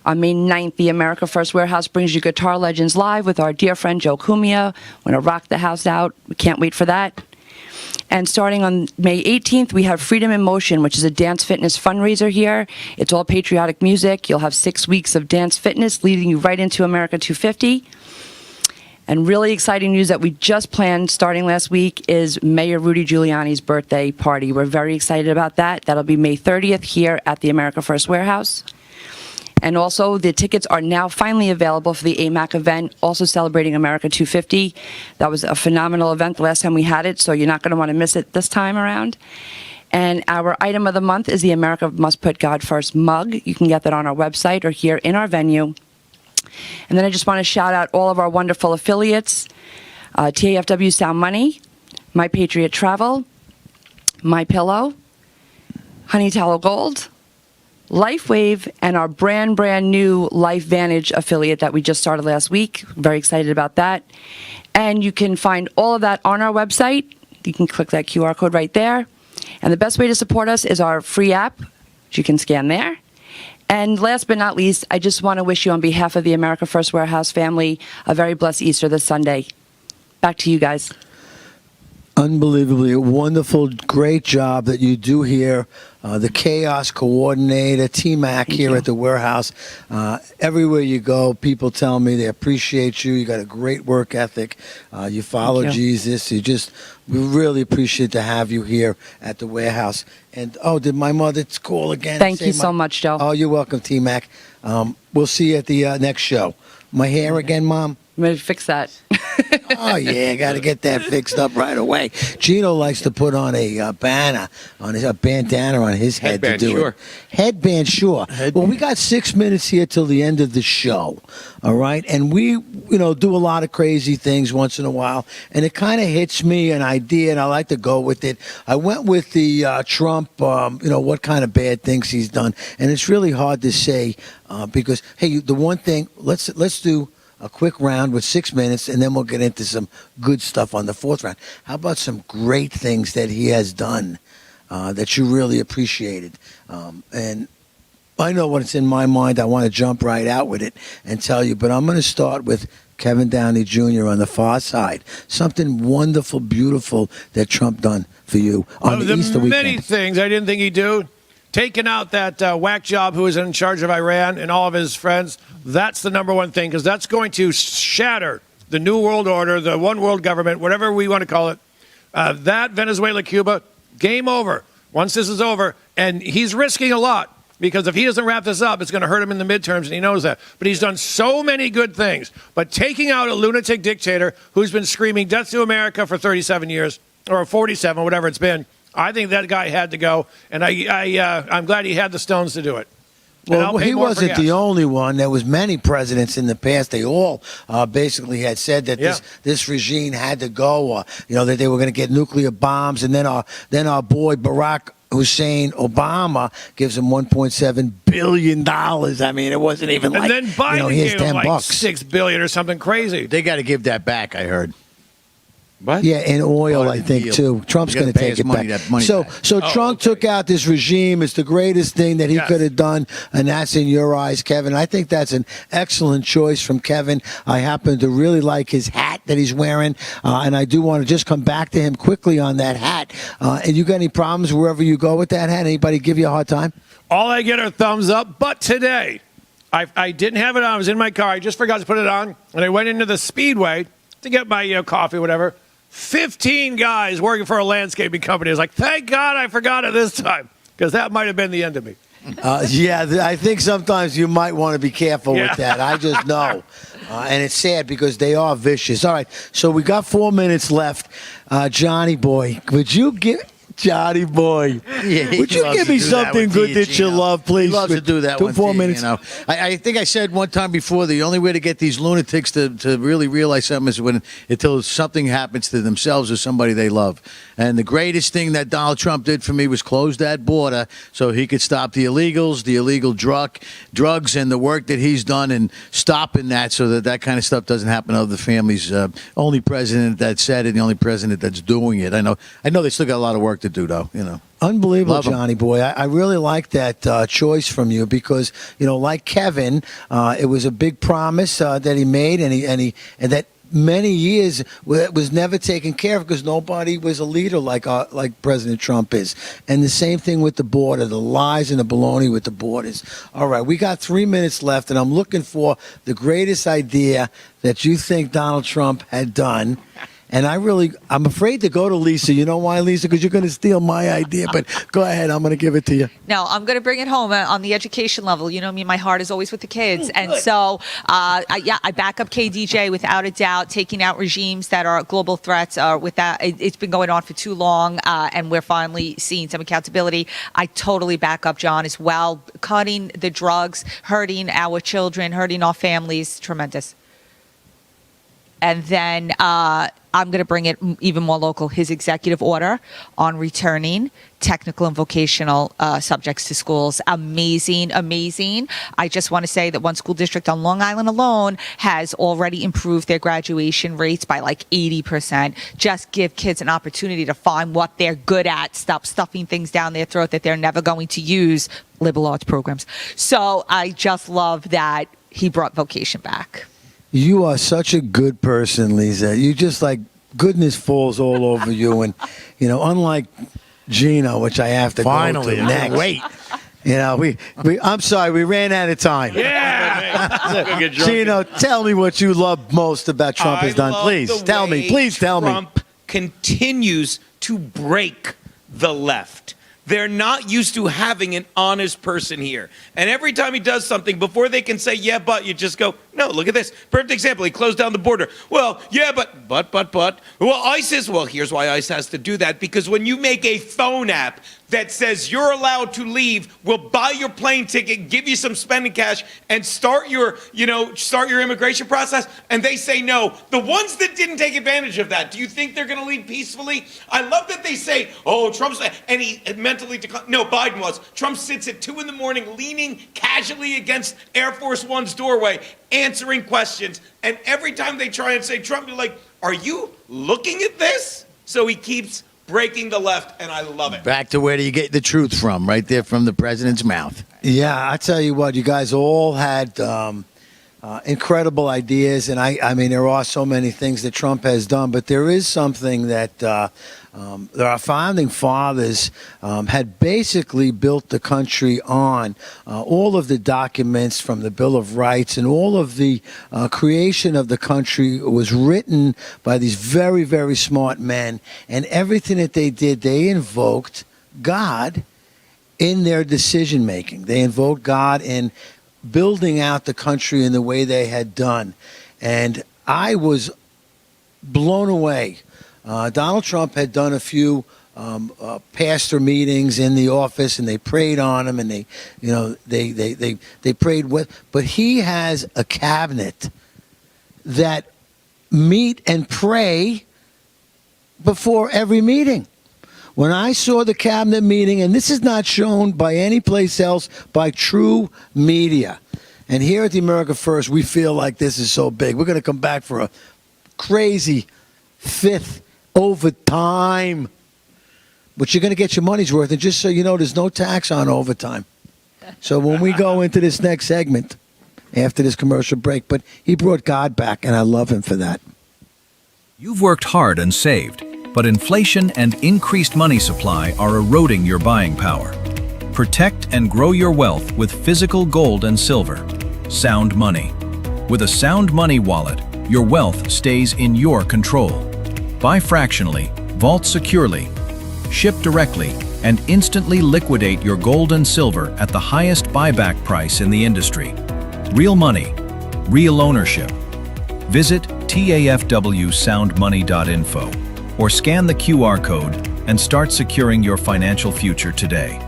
On May 9th, the America First Warehouse brings you Guitar Legends Live with our dear friend Joe Cumia. We're going to rock the house out. We can't wait for that. And starting on May 18th, we have Freedom in Motion, which is a dance fitness fundraiser here. It's all patriotic music. You'll have 6 weeks of dance fitness leading you right into America 250. And really exciting news that we just planned starting last week is Mayor Rudy Giuliani's birthday party. We're very excited about that. That'll be May 30th here at the America First Warehouse. And also, the tickets are now finally available for the AMAC event, also celebrating America 250. That was a phenomenal event the last time we had it, so you're not going to want to miss it this time around. And our item of the month is the America Must Put God First mug. You can get that on our website or here in our venue. And then I just want to shout out all of our wonderful affiliates, TAFW Sound Money, My Patriot Travel, My Pillow, Honey Tallow Gold, LifeWave, and our brand new LifeVantage affiliate that we just started last week. Very excited about that. And you can find all of that on our website. You can click that QR code right there. And the best way to support us is our free app, which you can scan there. And last but not least, I just want to wish you on behalf of the America First Warehouse family a very blessed Easter this Sunday. Back to you guys. Unbelievably wonderful, great job that you do here. The chaos coordinator, T-Mac here at the warehouse. Everywhere you go, people tell me they appreciate you. You got a great work ethic. You follow Jesus. We really appreciate to have you here at the warehouse. And, did my mother call again? Thank you so much, Joe. Oh, you're welcome, T-Mac. We'll see you at the next show. My hair again, Mom? I'm going to fix that. Oh, yeah, got to get that fixed up right away. Gino likes to put on a bandana on his head Headband, to do sure. it. Headband, sure. Well, we got 6 minutes here till the end of the show, all right? And we, do a lot of crazy things once in a while, and it kind of hits me an idea, and I like to go with it. I went with the Trump, what kind of bad things he's done, and it's really hard to say because, hey, the one thing, let's do a quick round with 6 minutes, and then we'll get into some good stuff on the fourth round. How about some great things that he has done that you really appreciated? And I know what's in my mind. I want to jump right out with it and tell you, but I'm going to start with Kevin Downey Jr. on the far side. Something wonderful, beautiful that Trump done for you on the Easter weekend. Many things I didn't think he'd do. Taking out that whack job who was in charge of Iran and all of his friends, that's the number one thing, because that's going to shatter the New World Order, the one world government, whatever we want to call it. That, Venezuela, Cuba, game over. Once this is over, and he's risking a lot, because if he doesn't wrap this up, it's going to hurt him in the midterms, and he knows that. But he's done so many good things. But taking out a lunatic dictator who's been screaming death to America for 37 years, or 47, whatever it's been, I think that guy had to go, and I'm glad he had the stones to do it. Well, he wasn't the only one. There was many presidents in the past. They all basically had said that this regime had to go, that they were going to get nuclear bombs, and then our boy Barack Hussein Obama gives him $1.7 billion. I mean, it wasn't even and like, then Biden here's gave him like $10. $6 billion or something crazy. They got to give that back, I heard. What? Yeah, and oil, Part of I the think, deal. too. Trump's You gotta going to pay take us it money, back. that money So back. Trump took out this regime. It's the greatest thing that he could have done, and that's in your eyes, Kevin. I think that's an excellent choice from Kevin. I happen to really like his hat that he's wearing, and I do want to just come back to him quickly on that hat. And you got any problems wherever you go with that hat? Anybody give you a hard time? All I get are thumbs up, but today, I didn't have it on. I was in my car. I just forgot to put it on, and I went into the Speedway to get my coffee, whatever. 15 guys working for a landscaping company. I was like, thank God I forgot it this time, because that might have been the end of me. I think sometimes you might want to be careful with that. I just know. And it's sad because they are vicious. All right, so we got 4 minutes left. Johnny boy, would you give... Johnny boy, would you give me something good that you love, please? He loves to do that. 4 minutes. I think I said one time before, the only way to get these lunatics to really realize something is until something happens to themselves or somebody they love. And the greatest thing that Donald Trump did for me was close that border so he could stop the illegals, the illegal drugs, and the work that he's done in stopping that, so that kind of stuff doesn't happen to other families. Only president that said it, the only president that's doing it. I know they still got a lot of work to do, though. Unbelievable, Love him. Johnny boy. I really like that choice from you because, like Kevin, it was a big promise that he made, and that many years was never taken care of because nobody was a leader like President Trump is. And the same thing with the border, the lies and the baloney with the borders. All right, we got 3 minutes left, and I'm looking for the greatest idea that you think Donald Trump had done. And I'm afraid to go to Lisa. You know why, Lisa? Because you're going to steal my idea. But go ahead. I'm going to give it to you. No, I'm going to bring it home on the education level. You know me, my heart is always with the kids. And so, I back up KDJ without a doubt, taking out regimes that are global threats. It's been going on for too long, and we're finally seeing some accountability. I totally back up John as well. Cutting the drugs, hurting our children, hurting our families, tremendous. And then I'm going to bring it even more local. His executive order on returning technical and vocational subjects to schools. Amazing, amazing. I just want to say that one school district on Long Island alone has already improved their graduation rates by like 80%. Just give kids an opportunity to find what they're good at. Stop stuffing things down their throat that they're never going to use. Liberal arts programs. So I just love that he brought vocation back. You are such a good person, Lisa. You just goodness falls all over you. And, unlike Gino, which I have to go to next. Wait. I'm sorry, we ran out of time. Yeah. Gino, tell me what you love most about Trump has done. Please tell me. Please tell me. Trump continues to break the left. They're not used to having an honest person here. And every time he does something, before they can say, yeah, but, you just go, No, look at this. Perfect example. He closed down the border. Well, yeah, but. Well, ISIS, well, here's why ICE has to do that. Because when you make a phone app that says you're allowed to leave, we'll buy your plane ticket, give you some spending cash, and start your immigration process, and they say no. The ones that didn't take advantage of that, do you think they're going to leave peacefully? I love that they say, oh, Trump's, and he mentally declined. No, Biden was. Trump sits at 2 a.m, leaning casually against Air Force One's doorway, answering questions, and every time they try and say Trump, you're like, are you looking at this? So he keeps breaking the left, and I love it. Back to where do you get the truth from? Right there from the president's mouth. Yeah, I tell you what, you guys all had incredible ideas, and I mean, there are so many things that Trump has done, but there is something that our founding fathers had basically built the country on. All of the documents from the Bill of Rights and all of the creation of the country was written by these very, very smart men, and everything that they did, they invoked God in their decision making. They invoked God in building out the country in the way they had done. And I was blown away. Donald Trump had done a few pastor meetings in the office, and they prayed on him, and they prayed with. But he has a cabinet that meet and pray before every meeting. When I saw the cabinet meeting, and this is not shown by any place else, by true media. And here at the America First, we feel like this is so big. We're going to come back for a crazy 5th overtime. But you're going to get your money's worth. And just so you know, there's no tax on overtime. So when we go into this next segment, after this commercial break, but he brought God back, and I love him for that. You've worked hard and saved, but inflation and increased money supply are eroding your buying power. Protect and grow your wealth with physical gold and silver. Sound Money. With a Sound Money wallet, your wealth stays in your control. Buy fractionally, vault securely, ship directly, and instantly liquidate your gold and silver at the highest buyback price in the industry. Real money, real ownership. Visit tafwsoundmoney.info or scan the QR code and start securing your financial future today.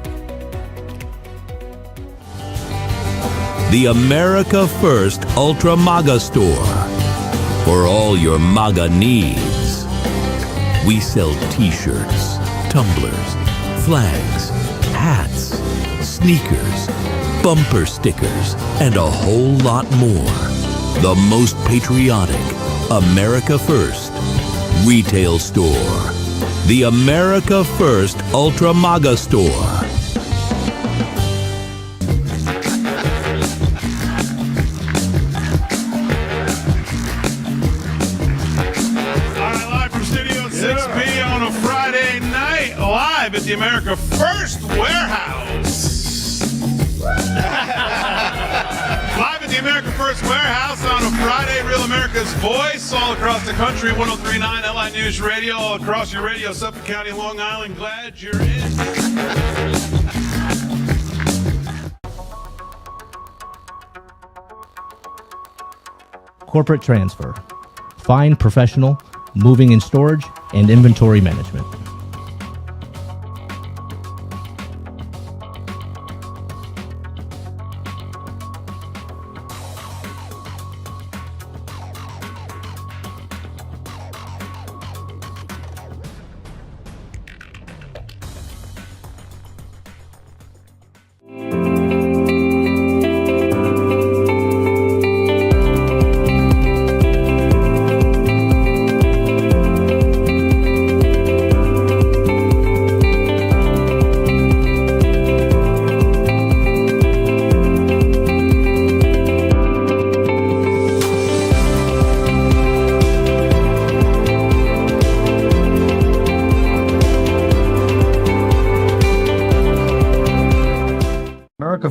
The America First Ultra MAGA Store. For all your MAGA needs. We sell t-shirts, tumblers, flags, hats, sneakers, bumper stickers, and a whole lot more. The most patriotic America First retail store. The America First Ultra MAGA Store. Live at the America First Warehouse. Live at the America First Warehouse on a Friday, Real America's Voice, all across the country, 103.9 LI News Radio, all across your radio, Suffolk County, Long Island. Glad you're in. Corporate transfer. Fine professional, moving and storage, and inventory management.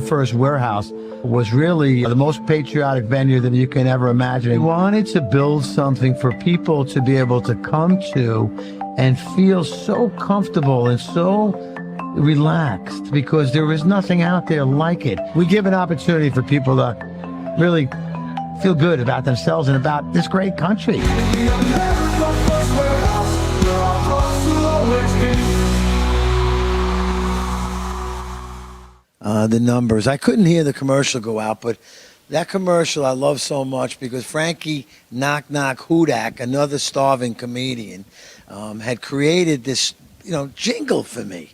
First Warehouse was really the most patriotic venue that you can ever imagine. We wanted to build something for people to be able to come to and feel so comfortable and so relaxed, because there is nothing out there like it. We give an opportunity for people to really feel good about themselves and about this great country. The numbers. I couldn't hear the commercial go out, but that commercial I love so much because Frankie Knock Knock Hudak, another starving comedian, had created this, jingle for me.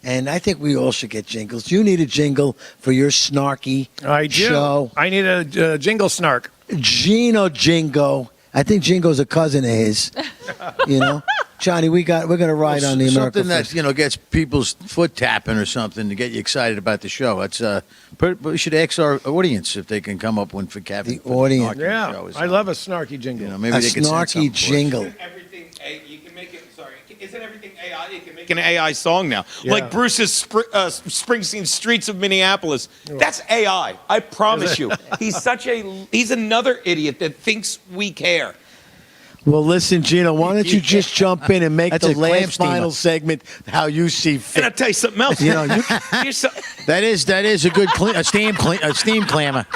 And I think we all should get jingles. You need a jingle for your snarky show. I need a jingle snark. Gino Jingo. I think Jingo's a cousin of his. Johnny, we're going to ride on the America something First. that gets people's foot tapping or something to get you excited about the show. It's we should ask our audience if they can come up with for Kevin. The audience. Yeah, I love a snarky jingle. Maybe a they could send snarky something for us. jingle. You can make it. Sorry, isn't everything AI? You can make an AI song now, Yeah. like Bruce's Springsteen "Streets of Minneapolis." That's AI. I promise you. He's another idiot that thinks we care. Well, listen, Gino, why don't you just jump in and make That's the a clam last steamer. final segment how you see fit? And I'll tell you something else. You're so- That is a good steam clammer.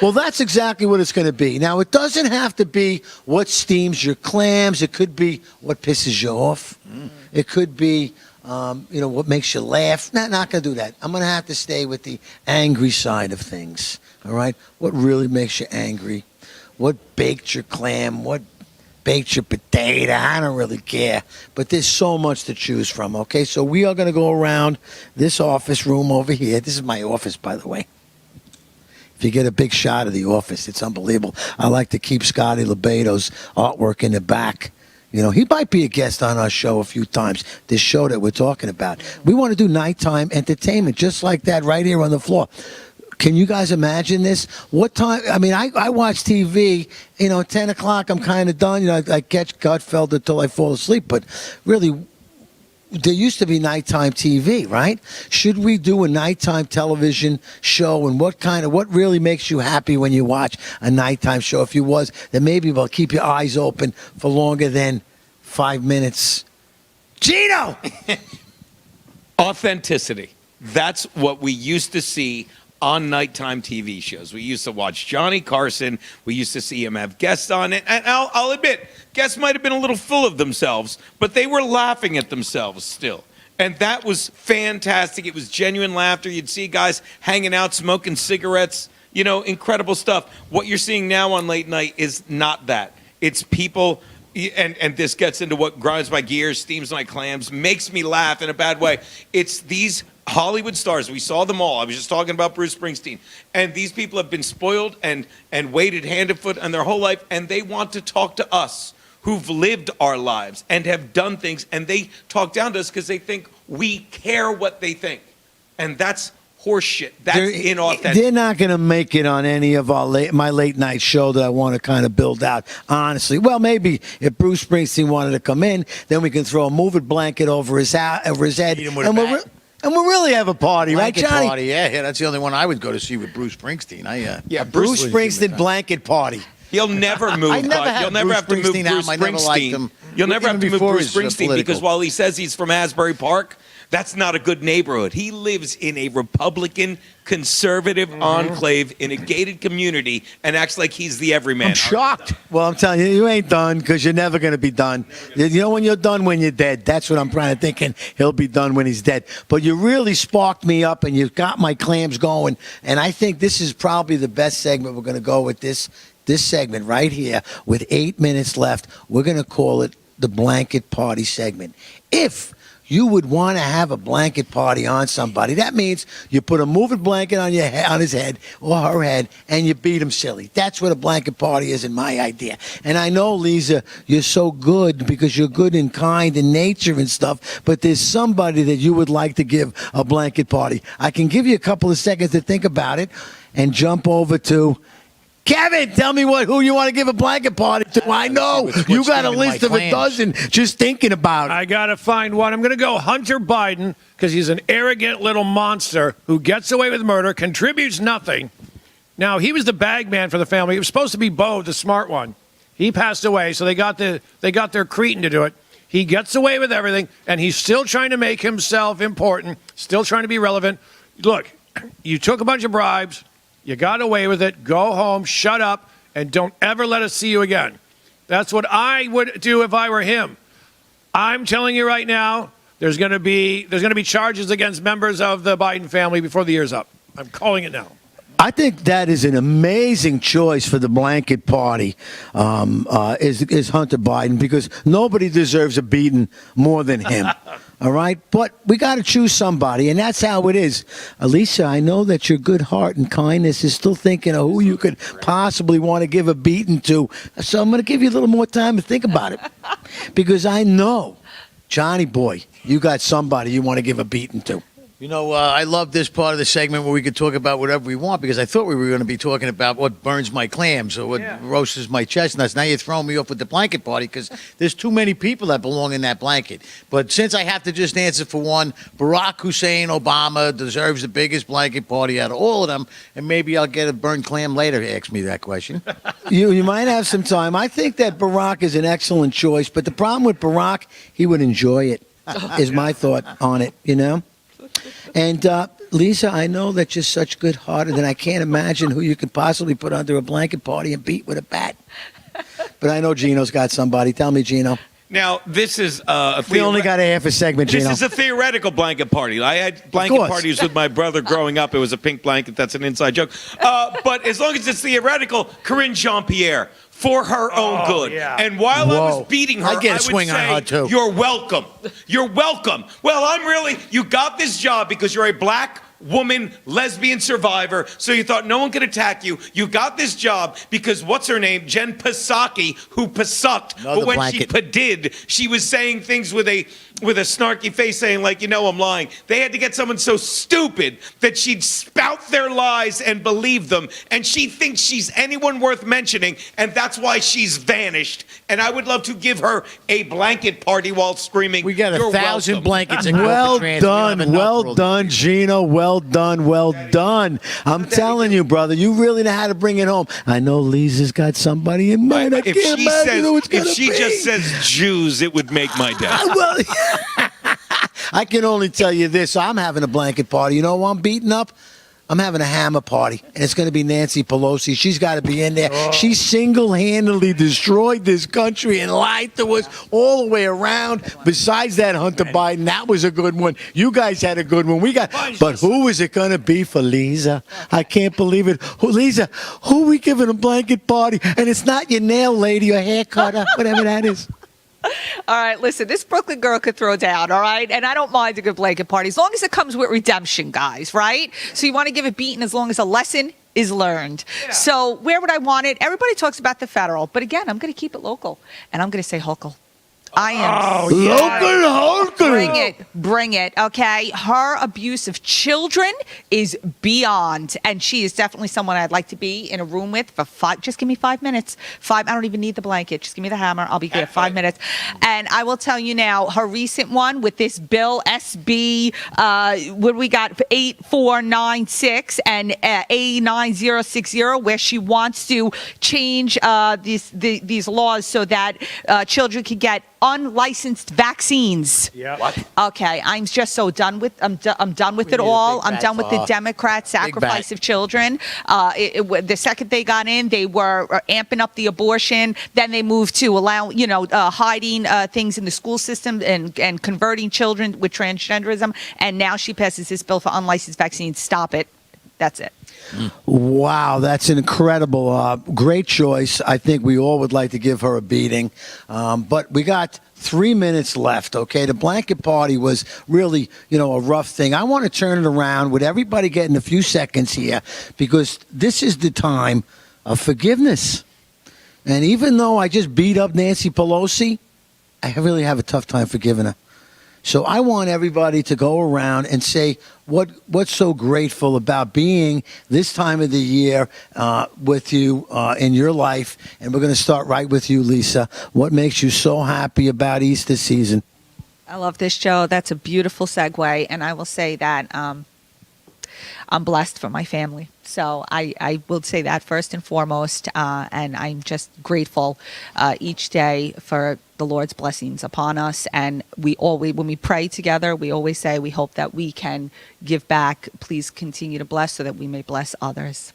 Well, that's exactly what it's going to be. Now, it doesn't have to be what steams your clams. It could be what pisses you off. It could be, what makes you laugh. Not going to do that. I'm going to have to stay with the angry side of things, all right? What really makes you angry? What baked your clam? What baked your potato? I don't really care. But there's so much to choose from, okay? So we are going to go around this office room over here. This is my office, by the way. If you get a big shot of the office, it's unbelievable. I like to keep Scotty Lebedo's artwork in the back. He might be a guest on our show a few times, this show that we're talking about. We want to do nighttime entertainment just like that right here on the floor. Can you guys imagine this? What time? I mean, I watch TV, 10 o'clock, I'm kind of done. I catch Gutfeld until I fall asleep. But really, there used to be nighttime TV, right? Should we do a nighttime television show? And what really makes you happy when you watch a nighttime show? If you was, then maybe we'll keep your eyes open for longer than 5 minutes. Gino! Authenticity. That's what we used to see on nighttime TV shows. We used to watch Johnny Carson. We used to see him have guests on it. And I'll admit, guests might have been a little full of themselves, but they were laughing at themselves still. And that was fantastic. It was genuine laughter. You'd see guys hanging out, smoking cigarettes, incredible stuff. What you're seeing now on late night is not that. It's people, and this gets into what grinds my gears, steams my clams, makes me laugh in a bad way. It's these Hollywood stars. We saw them all. I was just talking about Bruce Springsteen. And these people have been spoiled and waited hand and foot on their whole life, and they want to talk to us who've lived our lives and have done things, and they talk down to us because they think we care what they think. And that's horseshit. That's inauthentic. They're not going to make it on any of my late night show that I want to kind of build out, honestly. Well, maybe if Bruce Springsteen wanted to come in, then we can throw a moving blanket over his head, and we'll really have a party, Blanket right, Johnny? party, yeah. That's the only one I would go to see with Bruce Springsteen. Bruce Springsteen blanket party. He'll never move. You'll never have to move Bruce Springsteen. You'll never have to move Bruce Springsteen because while he says he's from Asbury Park, that's not a good neighborhood. He lives in a Republican, conservative enclave in a gated community and acts like he's the everyman. I'm shocked. Well, I'm telling you, you ain't done because you're never going to be done. You know when you're done when you're dead. That's what I'm trying to think, and he'll be done when he's dead. But you really sparked me up, and you've got my clams going. And I think this is probably the best segment. We're going to go with this segment right here with 8 minutes left. We're going to call it the blanket party segment. If you would want to have a blanket party on somebody, that means you put a moving blanket on his head or her head, and you beat him silly. That's what a blanket party is in my idea. And I know, Lisa, you're so good because you're good and kind in nature and stuff, but there's somebody that you would like to give a blanket party. I can give you a couple of seconds to think about it and jump over to Kevin. Tell me who you want to give a blanket party to. I know you got a list of a dozen just thinking about it. I got to find one. I'm going to go Hunter Biden because he's an arrogant little monster who gets away with murder, contributes nothing. Now, he was the bag man for the family. It was supposed to be Bo, the smart one. He passed away, so they got their cretin to do it. He gets away with everything, and he's still trying to make himself important, still trying to be relevant. Look, you took a bunch of bribes. You got away with it. Go home, shut up, and don't ever let us see you again. That's what I would do if I were him. I'm telling you right now, there's going to be charges against members of the Biden family before the year's up. I'm calling it now. I think that is an amazing choice for the blanket party, is Hunter Biden, because nobody deserves a beating more than him. All right? But we got to choose somebody, and that's how it is. Alicia, I know that your good heart and kindness is still thinking of who you could possibly want to give a beating to. So I'm going to give you a little more time to think about it, because I know, Johnny boy, you got somebody you want to give a beating to. You know, I love this part of the segment where we can talk about whatever we want, because I thought we were going to be talking about what burns my clams or what roasts my chestnuts. Now you're throwing me off with the blanket party because there's too many people that belong in that blanket. But since I have to just answer for one, Barack Hussein Obama deserves the biggest blanket party out of all of them, and maybe I'll get a burnt clam later. Ask me that question. You might have some time. I think that Barack is an excellent choice, but the problem with Barack, he would enjoy it, is my thought on it, you know? And Lisa, I know that you're such good-hearted, and I can't imagine who you could possibly put under a blanket party and beat with a bat. But I know Gino's got somebody. Tell me, Gino. Now, this is we only got a half a segment, Gino. This is a theoretical blanket party. I had blanket parties with my brother growing up. It was a pink blanket. That's an inside joke. But as long as it's theoretical, Corinne Jean-Pierre, for her own good. Yeah. And while I was beating her, I get a would swing on say, her, too. You're welcome. You're welcome. Well, you got this job because you're a black woman, lesbian survivor, so you thought no one could attack you. You got this job because what's her name? Jen Psaki, who psucked. Another But when blanket. she did, she was saying things with a snarky face saying, like, I'm lying. They had to get someone so stupid that she'd spout their lies and believe them. And she thinks she's anyone worth mentioning, and that's why she's vanished. And I would love to give her a blanket party while screaming, We got 1,000 welcome." blankets in Well Caltrans. done, well done, Gino. Well done. I'm telling you, brother, you really know how to bring it home. I know Lisa's got somebody in mind. I If can't she imagine who it's says, gonna if she be. just says Jews, it would make my day. Well, I can only tell you this. I'm having a blanket party. You know who I'm beating up? I'm having a hammer party, and it's going to be Nancy Pelosi. She's got to be in there. She single-handedly destroyed this country and lied to us all the way around. Besides that, Hunter Biden, that was a good one. You guys had a good one. But who is it going to be for Lisa? I can't believe it. Lisa, who are we giving a blanket party? And it's not your nail lady or hair cutter, whatever that is. All right, listen, this Brooklyn girl could throw down, all right? And I don't mind a good blanket party as long as it comes with redemption, guys, right? So you want to give it beaten as long as a lesson is learned. Yeah. So where would I want it? Everybody talks about the federal, but again, I'm going to keep it local, and I'm going to say Hochul. I am. Local. Bring it. Okay. Her abuse of children is beyond, and she is definitely someone I'd like to be in a room with for 5. Just give me 5 minutes. 5. I don't even need the blanket. Just give me the hammer. I'll be there. 5 minutes. And I will tell you now, her recent one with this bill SB, what we got 8496 and A9060, where she wants to change these laws so that children can get unlicensed vaccines. Yeah. What? Okay, I'm just so done with. I'm done with it all. I'm done with the Democrat sacrifice of children. The second they got in, they were amping up the abortion. Then they moved to allow, hiding things in the school system and converting children with transgenderism. And now she passes this bill for unlicensed vaccines. Stop it. That's it. Wow, that's an incredible, great choice. I think we all would like to give her a beating. But we got 3 minutes left, okay? The blanket party was really, a rough thing. I want to turn it around with everybody getting a few seconds here because this is the time of forgiveness. And even though I just beat up Nancy Pelosi, I really have a tough time forgiving her. So I want everybody to go around and say what's so grateful about being this time of the year with you in your life. And we're going to start right with you, Lisa. What makes you so happy about Easter season? I love this, Joe. That's a beautiful segue. And I will say that I'm blessed for my family. So I will say that first and foremost. And I'm just grateful each day for the Lord's blessings upon us. And when we pray together, we always say we hope that we can give back. Please continue to bless so that we may bless others.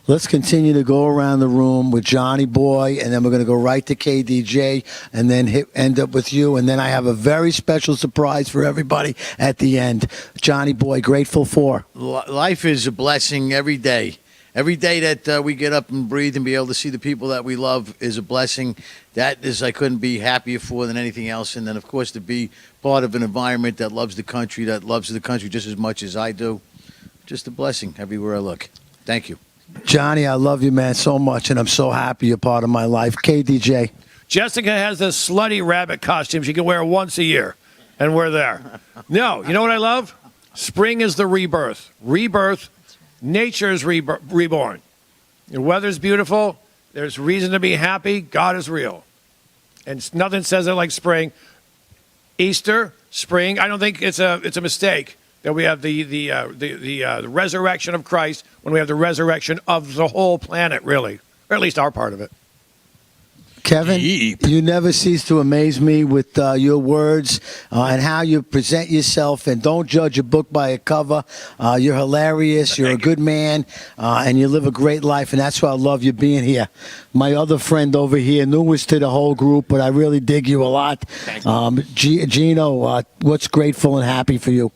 Let's continue to go around the room with Johnny Boy, and then we're going to go right to KDJ, and then end up with you. And then I have a very special surprise for everybody at the end. Johnny Boy, grateful for? Life is a blessing every day. Every day that we get up and breathe and be able to see the people that we love is a blessing. That is, I couldn't be happier for than anything else. And then, of course, to be part of an environment that loves the country just as much as I do. Just a blessing everywhere I look. Thank you. Johnny, I love you, man, so much, and I'm so happy you're part of my life. KDJ. Jessica has this slutty rabbit costume she can wear once a year, and we're there. No, you know what I love? Spring is the rebirth. Rebirth, nature is reborn. The weather's beautiful. There's reason to be happy. God is real. And nothing says it like spring. Easter, spring, I don't think it's a mistake that we have the resurrection of Christ when we have the resurrection of the whole planet, really, or at least our part of it. Kevin, you never cease to amaze me with your words and how you present yourself. And don't judge a book by a cover. You're hilarious. You're a good man, and you live a great life. And that's why I love you being here. My other friend over here, newest to the whole group, but I really dig you a lot. Gino, what's grateful and happy for you?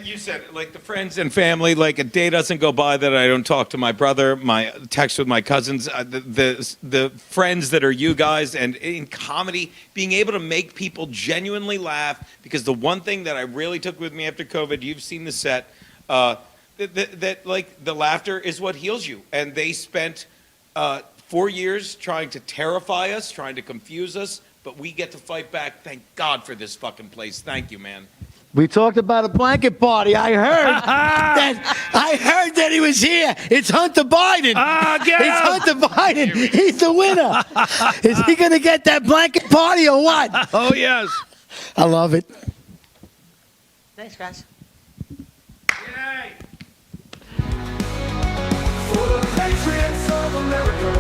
You said it, like the friends and family, like a day doesn't go by that I don't talk to my brother, my text with my cousins, the friends that are you guys, and in comedy, being able to make people genuinely laugh, because the one thing that I really took with me after COVID, you've seen the set, that like the laughter is what heals you. And they spent 4 years trying to terrify us, trying to confuse us, but we get to fight back. Thank God for this fucking place. Thank you, man. We talked about a blanket party. I heard that he was here. It's Hunter Biden. It's Hunter Biden. He's the winner. Is he going to get that blanket party or what? Oh, yes. I love it. Thanks, guys. Yay. For the patriots of America,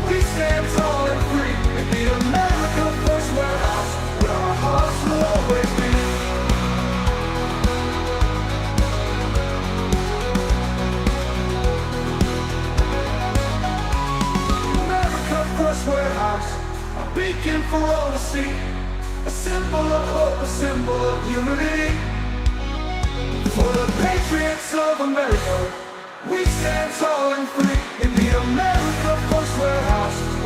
we stand tall and free. In the America First Warehouse, where our hearts will always be. Warehouse, a beacon for all to see, a symbol of hope, a symbol of unity. For the patriots of America, we stand tall and free in the America First Warehouse.